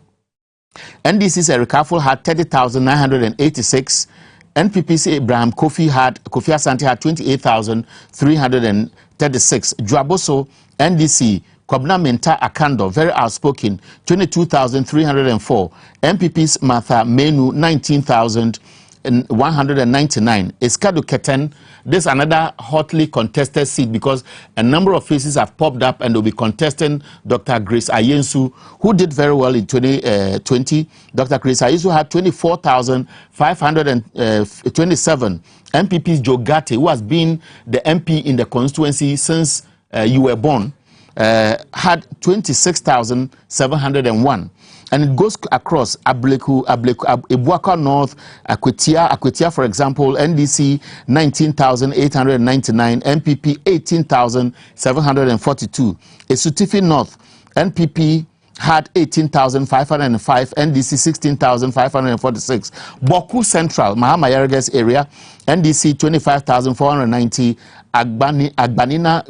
NDC's Eric Afful had 30,986. NPP's Abraham Kofi Asante had 28,336. Juaboso, NDC, Kwabna Menta Akando, very outspoken, 22,304. MPP's Martha Menu, 19,199. Eskado Keten, this is another hotly contested seat because a number of faces have popped up and they'll be contesting Dr. Grace Ayensu, who did very well in 2020. Dr. Grace Ayensu had 24,527. MPP's Joe Gate, who has been the MP in the constituency since you were born, had 26,701. And it goes across Ableku, Ibuaka North, Akwetia, for example, NDC 19,899, MPP 18,742. Esutifi North, NPP had 18,505, NDC 16,546. Boku Central, Mahama Yereges area, NDC 25,490. Agbanina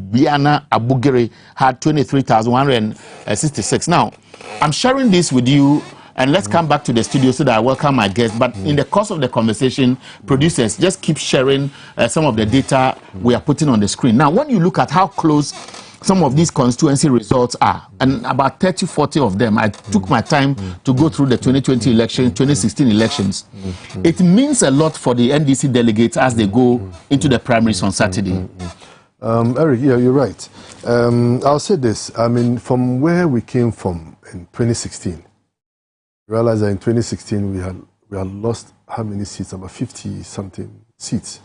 Biana Abugere had 23,166. Now, I'm sharing this with you, and let's come back to the studio so that I welcome my guests. But in the course of the conversation, producers, just keep sharing some of the data we are putting on the screen. Now, when you look at how close some of these constituency results are, and about 30, 40 of them, I took my time to go through the 2020 elections, 2016 elections. It means a lot for the NDC delegates as they go into the primaries on Saturday. Eric, yeah, you're right. I'll say this. I mean, from where we came from in 2016, realize that in 2016 we had lost how many seats? About 50-something seats.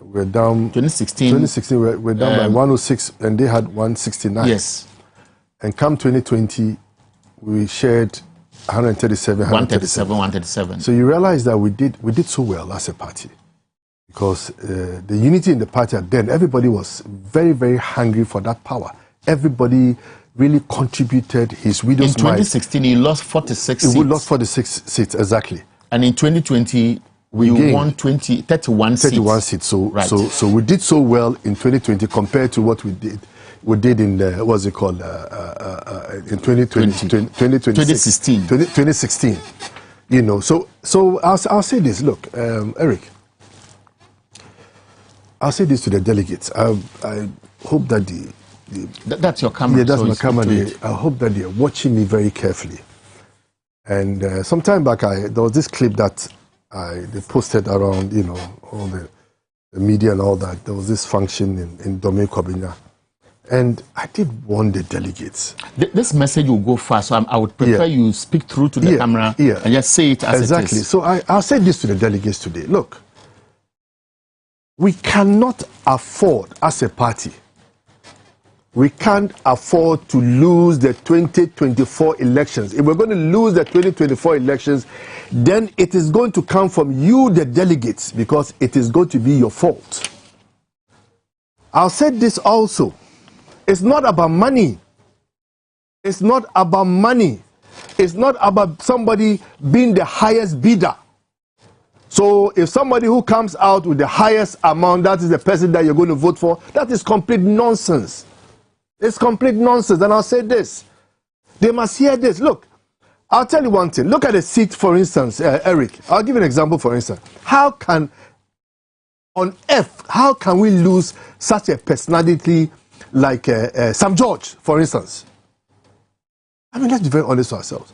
We're down. 2016 we're down by 106, and they had 169. Yes. And come 2020, we shared 137. So you realize that we did so well as a party, because the unity in the party then, everybody was very, very hungry for that power. Everybody really contributed his widow's In 2016, he lost 46 seats. We lost 46 seats, exactly. And in 2020, we won 31 seats. So, right. so we did so well in 2020 compared to what we did in what's it called in 2016. You know, so I'll say this. Look, Eric, I'll say this to the delegates. I hope that that's your camera. Yeah, that's so my camera. I hope that they're watching me very carefully. And some time back, there was this clip that they posted around, you know, all the media and all that. There was this function in Domain Kobina. And I did warn the delegates. This message will go fast, so I would prefer you speak through to the camera and just say it as it is. Exactly. So I'll say this to the delegates today. Look, we cannot afford, as a party, we can't afford to lose the 2024 elections. If we're going to lose the 2024 elections, then it is going to come from you, the delegates, because it is going to be your fault. I'll say this also. It's not about money. It's not about money. It's not about somebody being the highest bidder. So if somebody who comes out with the highest amount, that is the person that you're going to vote for, that is complete nonsense. It's complete nonsense. And I'll say this. They must hear this. Look, I'll tell you one thing. Look at the seat, for instance, Eric. I'll give you an example, for instance. How can we lose such a personality like Sam George, for instance? I mean, let's be very honest with ourselves.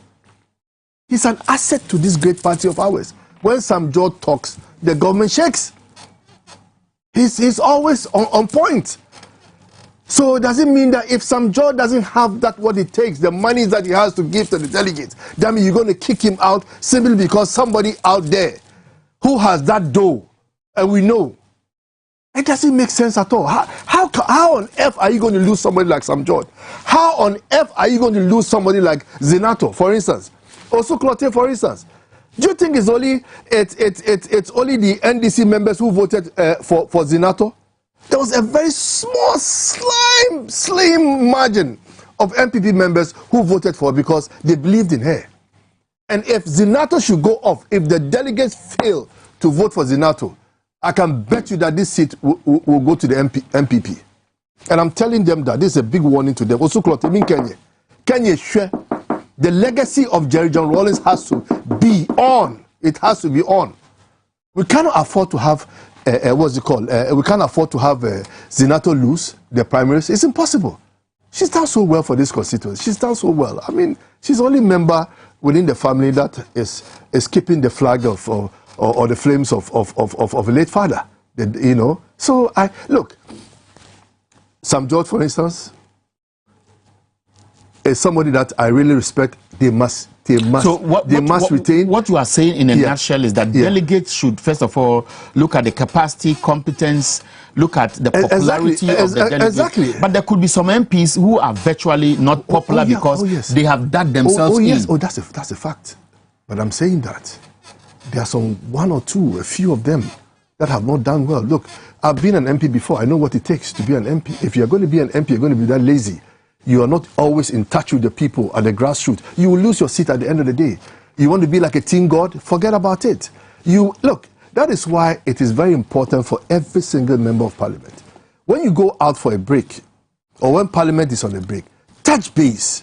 He's an asset to this great party of ours. When Sam George talks, the government shakes. He's always on point. So does it mean that if Sam George doesn't have that what it takes, the money that he has to give to the delegates, that means you're going to kick him out simply because somebody out there who has that dough, and we know, it doesn't make sense at all. How on earth are you going to lose somebody like Sam George? How on earth are you going to lose somebody like Zenato, for instance? Also Cloté, for instance? Do you think it's only the NDC members who voted for Zenato? There was a very small, slim margin of MPP members who voted for her because they believed in her. And if Zenato should go off, if the delegates fail to vote for Zenato, I can bet you that this seat will go to the MPP. And I'm telling them that this is a big warning to them. Also, Kenya, the legacy of Jerry John Rawlings has to be on. It has to be on. We cannot afford to have, we can't afford to have Zenato lose the primaries. It's impossible. She's done so well for this constituency. She's done so well. I mean, she's the only member within the family that is keeping the flag of or the flames of a late father. You know. So look. Sam George, for instance, is somebody that I really respect. They must retain. What you are saying in a nutshell is that delegates should first of all look at the capacity, competence, look at the popularity of the delegates. Exactly. But there could be some MPs who are virtually not popular because they have dug themselves in. That's a fact. But I'm saying that there are a few of them that have not done well. Look, I've been an MP before. I know what it takes to be an MP. If you're going to be an MP, you're going to be that lazy. you are not always in touch with the people at the grassroots, you will lose your seat at the end of the day. You want to be like a team god? Forget about it. Look, that is why it is very important for every single member of parliament. When you go out for a break, or when parliament is on a break, touch base.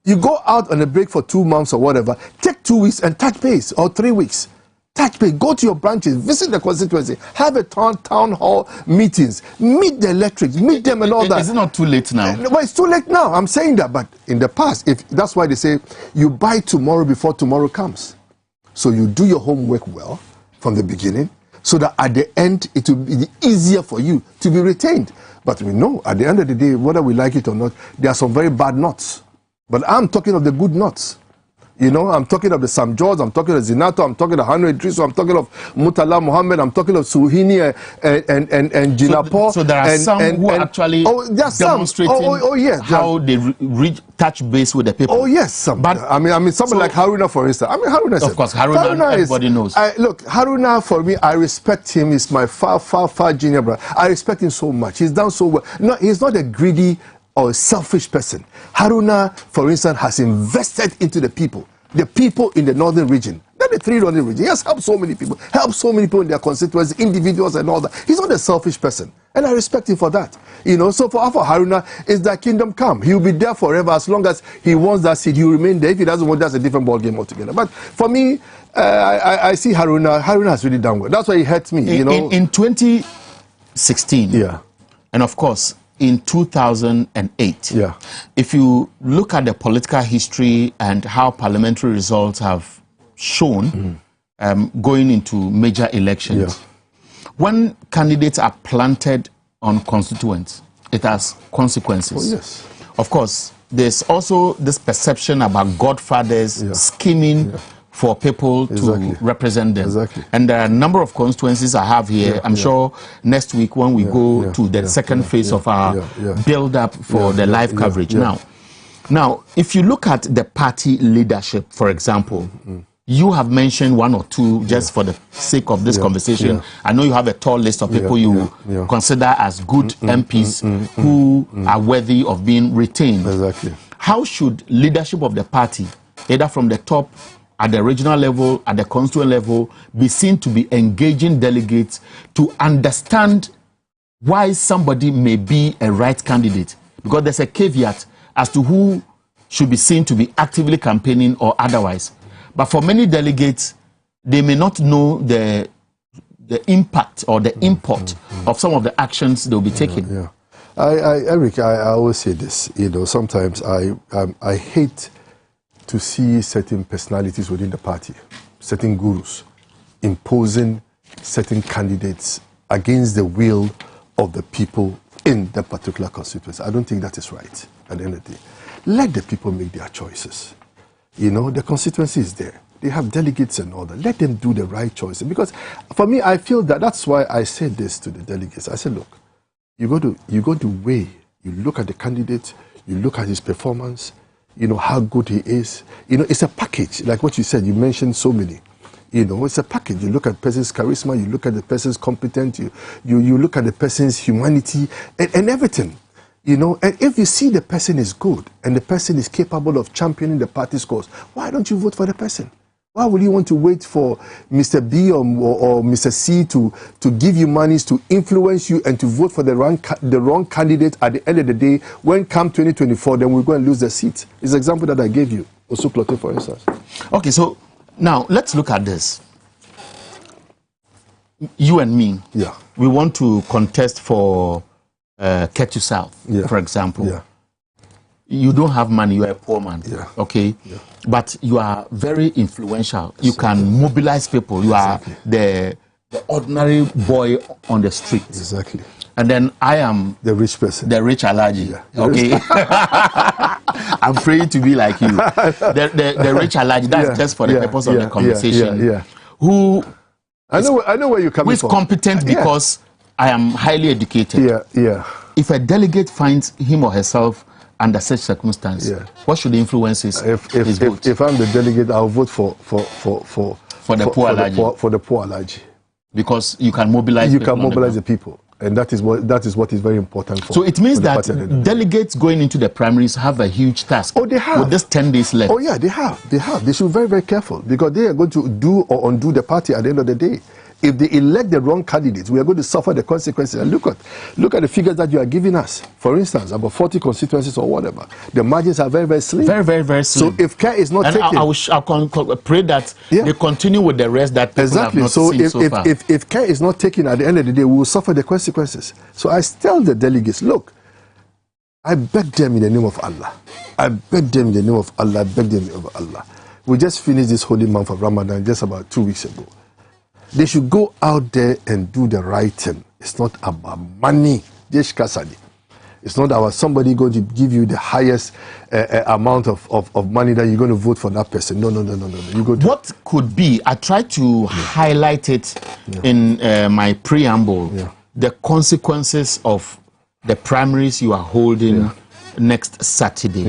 You go out on a break for 2 months or whatever, take 2 weeks and touch base, or 3 weeks. Touch base, go to your branches, visit the constituency, have a town hall meetings, meet the electorates, meet them and all that. Is it not too late now? Well, it's too late now. I'm saying that, but in the past, that's why they say you buy tomorrow before tomorrow comes. So you do your homework well from the beginning, so that at the end it will be easier for you to be retained. But we know at the end of the day, whether we like it or not, there are some very bad nuts. But I'm talking of the good nuts. You know, I'm talking of the Sam George, I'm talking of Zinato, I'm talking of Ahianyo Idrisu, I'm talking of Murtala Mohammed, I'm talking of Suhini and Jinapo. So there are some who are actually demonstrating how they touch base with the people. Oh yes, some. But I mean, someone like Haruna, for instance. I mean, Haruna. Of course, Haruna everybody knows. Look, Haruna, for me, I respect him. He's my far junior brother. I respect him so much. He's done so well. No, he's not a greedy or a selfish person. Haruna, for instance, has invested into the people in the northern region. Not the 3 northern regions. He has helped so many people in their constituencies, individuals and all that. He's not a selfish person. And I respect him for that. You know, so for Haruna, it's that kingdom come. He'll be there forever as long as he wants that seat. He'll remain there. If he doesn't want, that's a different ball game altogether. But for me, I see Haruna has really done well. That's why he hurts me, you know. In 2016, yeah, and of course, in 2008, yeah, if you look at the political history and how parliamentary results have shown going into major elections, when candidates are planted on constituents, it has consequences. Oh, yes. Of course, there's also this perception about godfathers scheming for people to represent them. Exactly. And there are a number of constituencies I have here. I'm sure next week when we go to the second phase of our build-up for the live coverage. Now, if you look at the party leadership, for example, you have mentioned 1 or 2 just for the sake of this conversation. I know you have a tall list of people you consider as good MPs who are worthy of being retained. Exactly. How should leadership of the party, either from the top, at the regional level, at the constituent level, be seen to be engaging delegates to understand why somebody may be a right candidate? Because there's a caveat as to who should be seen to be actively campaigning or otherwise. But for many delegates, they may not know the impact or the import of some of the actions they'll be taking. Eric, I always say this, you know, sometimes I hate to see certain personalities within the party, certain gurus, imposing certain candidates against the will of the people in that particular constituency. I don't think that is right at the end of the day. Let the people make their choices. You know, the constituency is there. They have delegates and all that. Let them do the right choices. Because for me, I feel that's why I said this to the delegates. I said, look, you go to weigh, you look at the candidate, you look at his performance, you know, how good he is. You know, it's a package. Like what you said, you mentioned so many. You know, it's a package. You look at the person's charisma, you look at the person's competence, you look at the person's humanity and everything. You know, and if you see the person is good and the person is capable of championing the party's cause, why don't you vote for the person? Why would you want to wait for Mr. B or Mr. C to give you monies to influence you and to vote for the wrong candidate at the end of the day? When come 2024, then we're going to lose the seat. It's an example that I gave you, Osuklote, for instance. Okay, so now let's look at this. You and me, we want to contest for Ketu South, for example. You don't have money, you're a poor man, okay? But you are very influential. You can mobilize people. You are the ordinary boy on the street. Exactly. And then I am the rich person. The rich Alhaji. Okay. I'm praying to be like you. The rich Alhaji, that's just for the purpose of the conversation. Who I know where you're coming from. Who is competent because I am highly educated. If a delegate finds him or herself under such circumstances, what should influence his vote? If I'm the delegate, I'll vote for the poor Alhaji. For the poor Alhaji. Because you can mobilize the people. And that is what is very important for. So it means that party. Delegates going into the primaries have a huge task. Oh, they have. With just 10 days left. Oh, yeah, they have. They should be very, very careful because they are going to do or undo the party at the end of the day. If they elect the wrong candidates, we are going to suffer the consequences. And look at the figures that you are giving us. For instance, about 40 constituencies or whatever. The margins are very, very slim. Very, very, very slim. So if care is not taken... I'll pray that they continue with the rest that people have not seen so far. If care is not taken at the end of the day, we will suffer the consequences. So I tell the delegates, look, I beg them in the name of Allah. I beg them in the name of Allah. I beg them in the name of Allah. We just finished this holy month of Ramadan just about 2 weeks ago. They should go out there and do the right thing. It's not about money. It's not about somebody going to give you the highest amount of money that you're going to vote for that person. No. What could be, I tried to highlight it in my preamble, the consequences of the primaries you are holding next Saturday.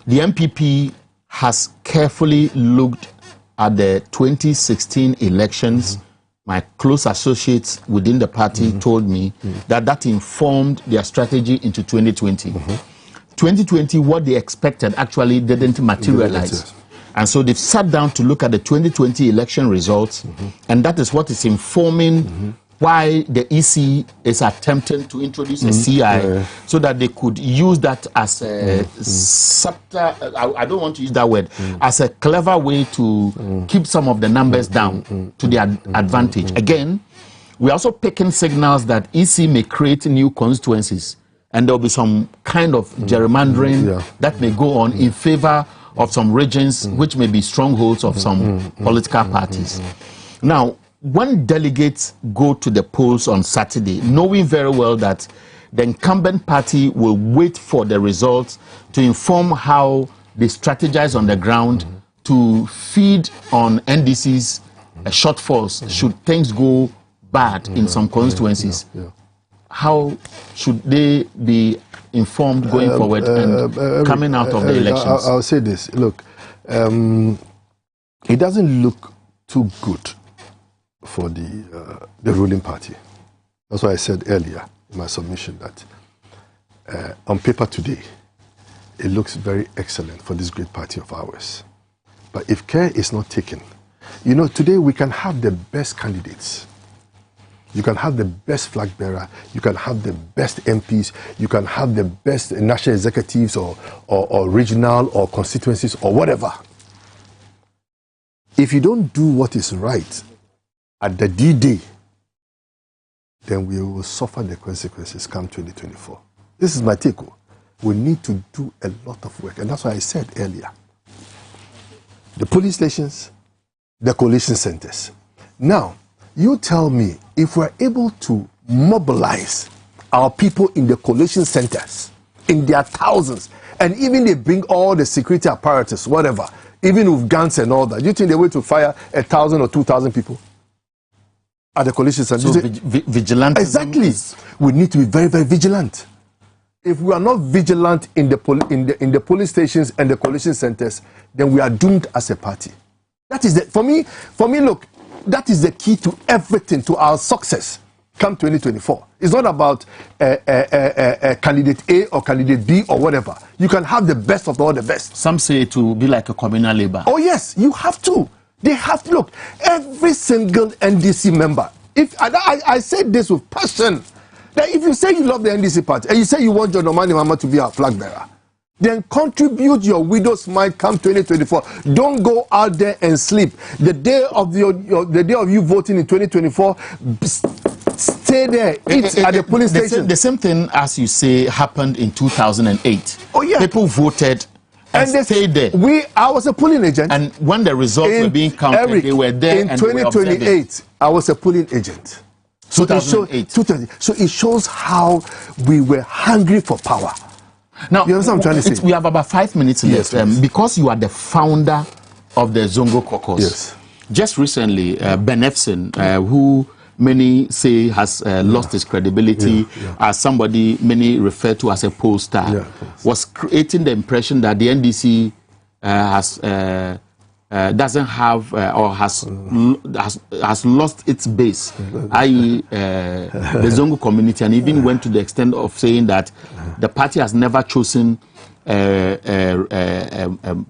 The MPP has carefully looked at the 2016 elections. My close associates within the party told me that informed their strategy into 2020. 2020, what they expected actually didn't materialize. And so they've sat down to look at the 2020 election results, and that is what is informing why the EC is attempting to introduce a CI so that they could use that as a subtle, I don't want to use that word, as a clever way to keep some of the numbers down to their advantage. Again, we're also picking signals that EC may create new constituencies and there'll be some kind of gerrymandering that may go on in favor of some regions which may be strongholds of some political parties. Now, when delegates go to the polls on Saturday, knowing very well that the incumbent party will wait for the results to inform how they strategize on the ground to feed on NDC's shortfalls should things go bad in some constituencies, how should they be informed going forward and coming out of the elections? I'll say this. Look, it doesn't look too good for the ruling party. That's why I said earlier in my submission that on paper today, it looks very excellent for this great party of ours. But if care is not taken, you know, today we can have the best candidates. You can have the best flag bearer, you can have the best MPs, you can have the best national executives or regional or constituencies or whatever. If you don't do what is right at the D-Day, then we will suffer the consequences come 2024. This is my take. We need to do a lot of work, and that's why I said earlier, the police stations, the coalition centers. Now, you tell me, if we're able to mobilize our people in the coalition centers, in their thousands, and even they bring all the security apparatus, whatever, even with guns and all that, do you think they're going to fire 1,000 or 2,000 people at the coalition center? So vigilantism. Exactly. We need to be very, very vigilant. If we are not vigilant in the police stations and the coalition centers, then we are doomed as a party. That is for me, look, that is the key to everything, to our success come 2024. It's not about candidate A or candidate B or whatever. You can have the best of all the best. Some say it will be like a communal labor. Oh yes, you have to. They have to. Look, every single NDC member, I said this with passion, that if you say you love the NDC party and you say you want John Omani Mama to be our flag bearer, then contribute your widow's mite come 2024. Don't go out there and sleep. The day of the day of you voting in 2024, stay there, eat at the police station. The same thing, as you say, happened in 2008. Oh yeah, people voted and they stayed there. I was a polling agent, and when the results were being counted, Eric, they were there. In 2028, I was a polling agent. So 2008. So it shows how we were hungry for power. Now, you understand what I'm trying to say? We have about 5 minutes left. Yes, because you are the founder of the Zongo Caucus. Yes. Just recently, Ben Efson, who many say has lost his credibility as somebody many refer to as a pollster, was creating the impression that the NDC has doesn't have or has lost its base, i.e. the Zongo community, and even went to the extent of saying that the party has never chosen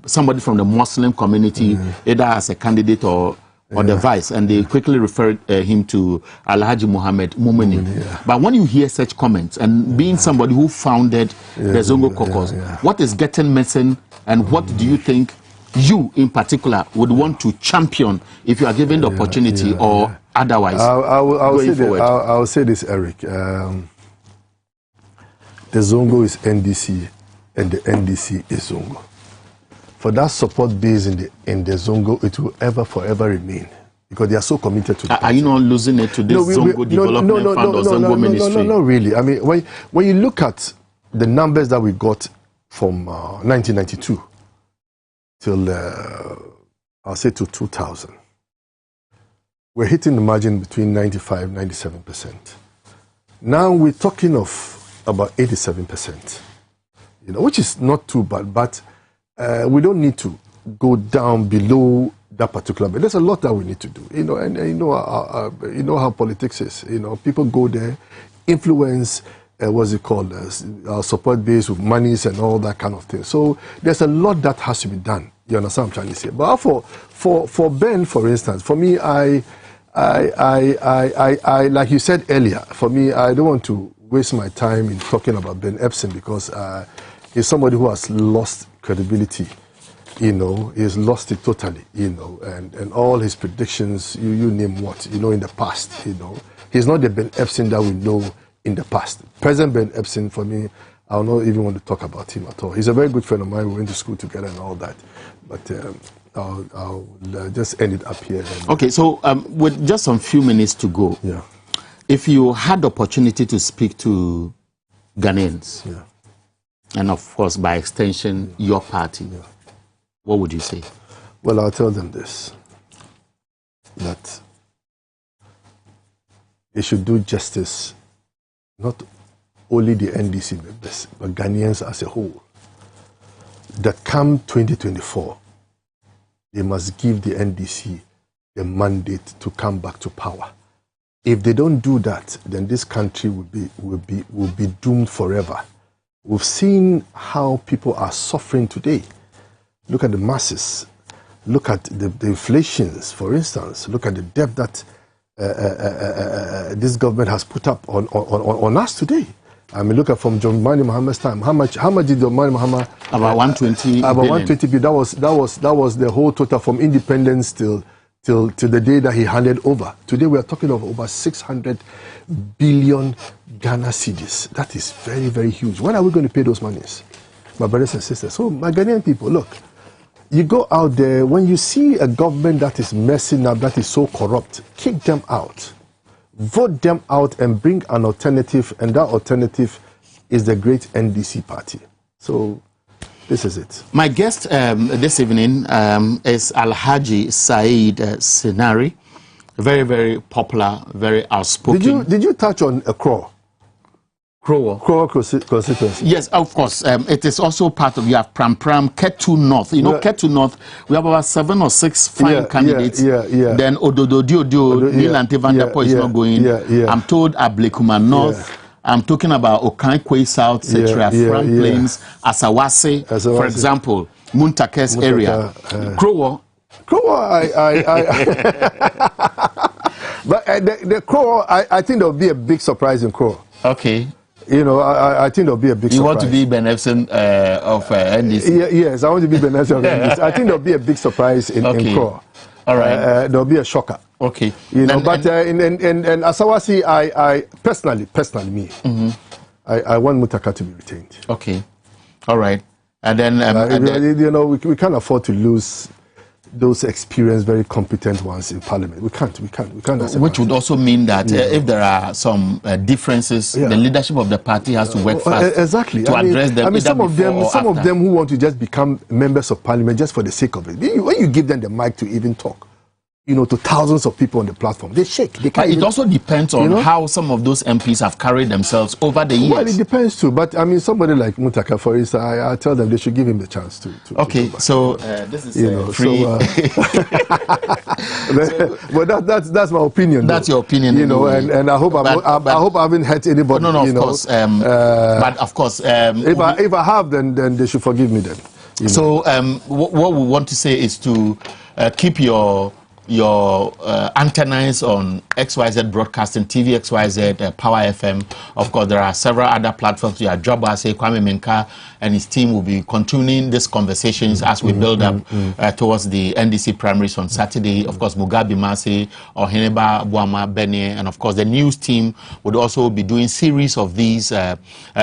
somebody from the Muslim community either as a candidate or the vice, and they quickly referred him to Alhaji Muhammad Mumini. But when you hear such comments, and being somebody who founded the Zongo caucus, what is getting missing, and what do you think you in particular would want to champion if you are given the opportunity or otherwise? I will say this, Eric. The Zongo is NDC and the NDC is Zongo. For that support base in the Zongo, it will forever remain, because they are so committed to the party. Are you not losing it to this Zongo Development Fund or Zongo Ministry? No, really. I mean, when you look at the numbers that we got from 1992 till, I'll say to 2000, we're hitting the margin between 95 and 97%. Now we're talking of about 87%, which is not too bad, but we don't need to go down below that particular, but there's a lot that we need to do, and you know how politics is. People go there, influence, what's it called, our support base with monies and all that kind of thing. So there's a lot that has to be done. You understand what I'm trying to say? But for Ben, for instance, for me, I like you said earlier, for me, I don't want to waste my time in talking about Ben Epson, because he's somebody who has lost credibility. He's lost it totally, and all his predictions, you name what, in the past, He's not the Ben Epson that we know in the past. President Ben Epson, for me, I don't even want to talk about him at all. He's a very good friend of mine. We went to school together and all that. But I'll just end it up here. Okay, so with just some few minutes to go, if you had the opportunity to speak to Ghanaians, and of course, by extension, your party, what would you say? Well, I'll tell them this, that they should do justice, not only the NDC members, but Ghanaians as a whole, that come 2024, they must give the NDC the mandate to come back to power. If they don't do that, then this country will be doomed forever. We've seen how people are suffering today. Look at the masses. Look at the inflations, for instance. Look at the debt that this government has put up on us today. I mean, look at from John Mani Mohammed's time. How much did John Mani Mohammed? About 120 About billion. 120 billion. That was the whole total from independence till the day that he handed over. Today we are talking of over 600 billion Ghana cedis. That is very, very huge. When are we going to pay those monies, my brothers and sisters? So, my Ghanaian people, look, you go out there, when you see a government that is messing up, that is so corrupt, kick them out. Vote them out and bring an alternative, and that alternative is the great NDC party. So, this is it. My guest this evening is Alhaji Saeed Senari, very, very popular, very outspoken. Did you touch on a Crow? Crow constituency. Yes, of course. It is also part of, you have Pram, Ketu North. Ketu North, we have about 7 or 6 fine candidates. Then Ododo Diodio, Nilante Vanderpool is not going. I'm told Ablekuma North. I'm talking about Okankwe South, etc. Front Plains, Asawase, for example, Muntakes area. Crow, but the Crow, I think there will be a big surprise in Crow. Okay. I think there'll be a big surprise. You want to be Ben Epson of NDC? Yes, I want to be Ben Epson of NDC. I think there'll be a big surprise in Crow. All right. There'll be a shocker. Okay. But in Asawasi, I personally, me, I want Mutaka to be retained. Okay. All right. And then, we can't afford to lose those experienced, very competent ones in Parliament. We can't. Which would also mean that if there are some differences, the leadership of the party has to work fast to address them. I mean, some of them who want to just become members of Parliament just for the sake of it. When you give them the mic to even talk, to thousands of people on the platform. They shake. They can't. But it also depends on how some of those MPs have carried themselves over the years. Well, it depends too. But I mean, somebody like Mutaka, for instance, I tell them they should give him the chance to okay, so this is free. But that's my opinion. That's your opinion, and I hope I hope I haven't hurt anybody. No, of course. But of course, if I have, then they should forgive me then. So what we want to say is to keep your antennas on XYZ Broadcasting, TV XYZ, Power FM. Of course, there are several other platforms. Your job, I say, Kwame Menka and his team will be continuing these conversations as we build up towards the NDC primaries on Saturday. Of course, Mugabe Mase, Oheneba Buama Benye, and of course, the news team would also be doing series of these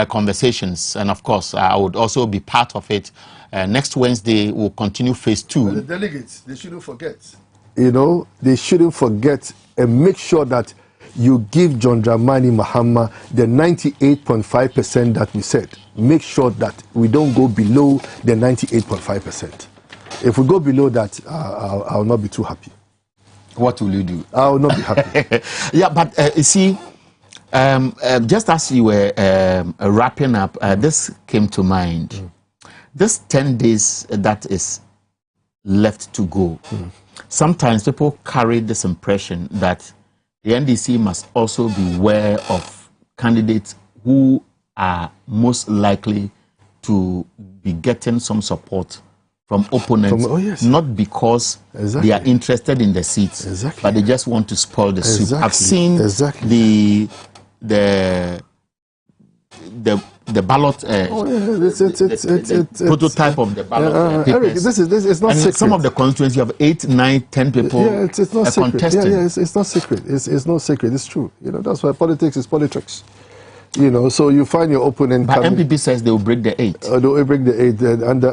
conversations. And of course, I would also be part of it. Next Wednesday, we'll continue phase 2. But the delegates, they shouldn't forget. They shouldn't forget and make sure that you give John Dramani Mahama the 98.5% that we said. Make sure that we don't go below the 98.5%. If we go below that, I'll not be too happy. What will you do? I will not be happy. Yeah, but you see, just as you were wrapping up, this came to mind. This 10 days that is left to go. Sometimes people carry this impression that the NDC must also be aware of candidates who are most likely to be getting some support from opponents, not because they are interested in the seats, but they just want to spoil the soup. I've seen the ballot, prototype of the ballot Eric, this is not secret. Some of the constituencies, you have 8, 9, 10 people. Yeah, it's not secret. Contesting. Yeah, it's not secret. It's not secret. It's true. That's why politics is politics. So you find your opponent. But MPP says they will break the 8. They will break the 8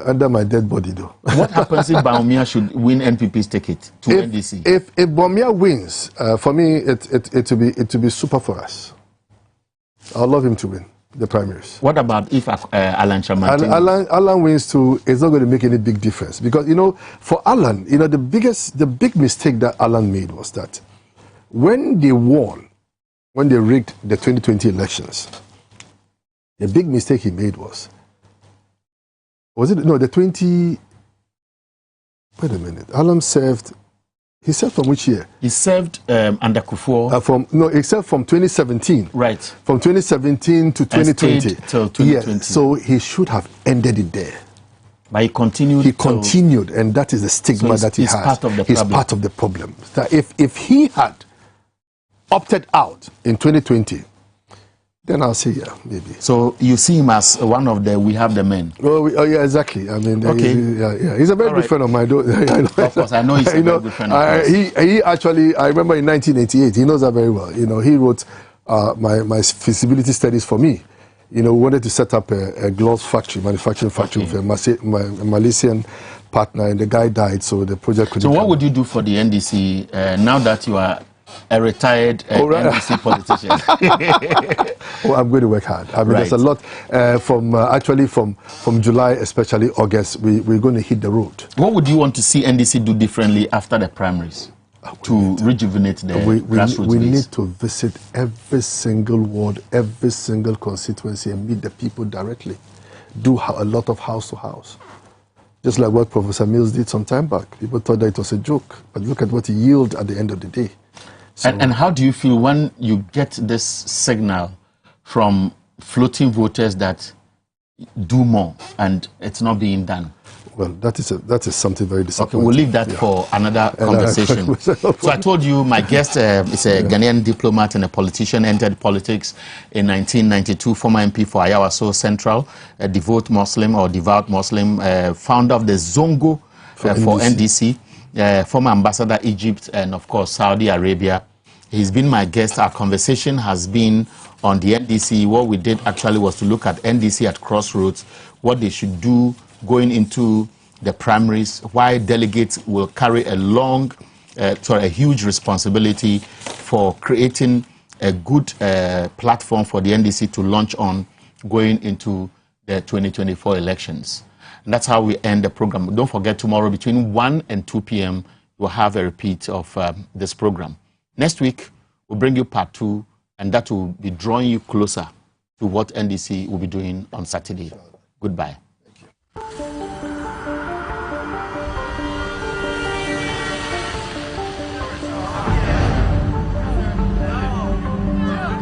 under my dead body, though. What happens if Baumia should win NPP's ticket to NDC? If Baumia wins, for me, it will be super for us. I'd love him to win the primaries. What about if Alan Chaman? Alan wins too, it's not going to make any big difference because for Alan, the big mistake that Alan made was that when they rigged the 2020 elections, the big mistake he made was the 20. Wait a minute. Alan served. He served from which year? He served under Kufuor. Except from 2017. Right. From 2017 to 2020. Till 2020. Yes. So he should have ended it there. But he continued. He continued, and that is the stigma that he has. He's part of the problem. That if he had opted out in 2020, then I'll say maybe. So you see him as one of the we have the men. Oh yeah, exactly. I mean, he's a very good friend of mine. Of course, I know he's a very good friend of mine. He actually, I remember in 1988, he knows that very well. He wrote my feasibility studies for me. We wanted to set up a gloves factory, manufacturing factory with a Malaysian partner, and the guy died, so the project couldn't. So what would you do for the NDC now that you are a retired NDC politician? I'm going to work hard. I mean, there's a lot from July, especially August, we're going to hit the road. What would you want to see NDC do differently after the primaries to rejuvenate the grassroots We base? need to visit every single ward, every single constituency and meet the people directly. Do a lot of house to house. Just like what Professor Mills did some time back. People thought that it was a joke, but look at what he yielded at the end of the day. So, and how do you feel when you get this signal from floating voters that do more and it's not being done? Well, that is something very disappointing. Okay, we'll leave that for another conversation. So I told you my guest is a Ghanaian diplomat and a politician, entered politics in 1992, former MP for Ayawaso Central, a devout Muslim, founder of the Zongo for NDC. Former ambassador Egypt and of course Saudi Arabia. He's been my guest. Our conversation has been on the NDC. What we did actually was to look at NDC at crossroads, what they should do going into the primaries, why delegates will carry a huge responsibility for creating a good platform for the NDC to launch on going into the 2024 elections. And that's how we end the program. Don't forget, tomorrow between 1 and 2 p.m., we'll have a repeat of this program. Next week, we'll bring you part 2, and that will be drawing you closer to what NDC will be doing on Saturday. Goodbye.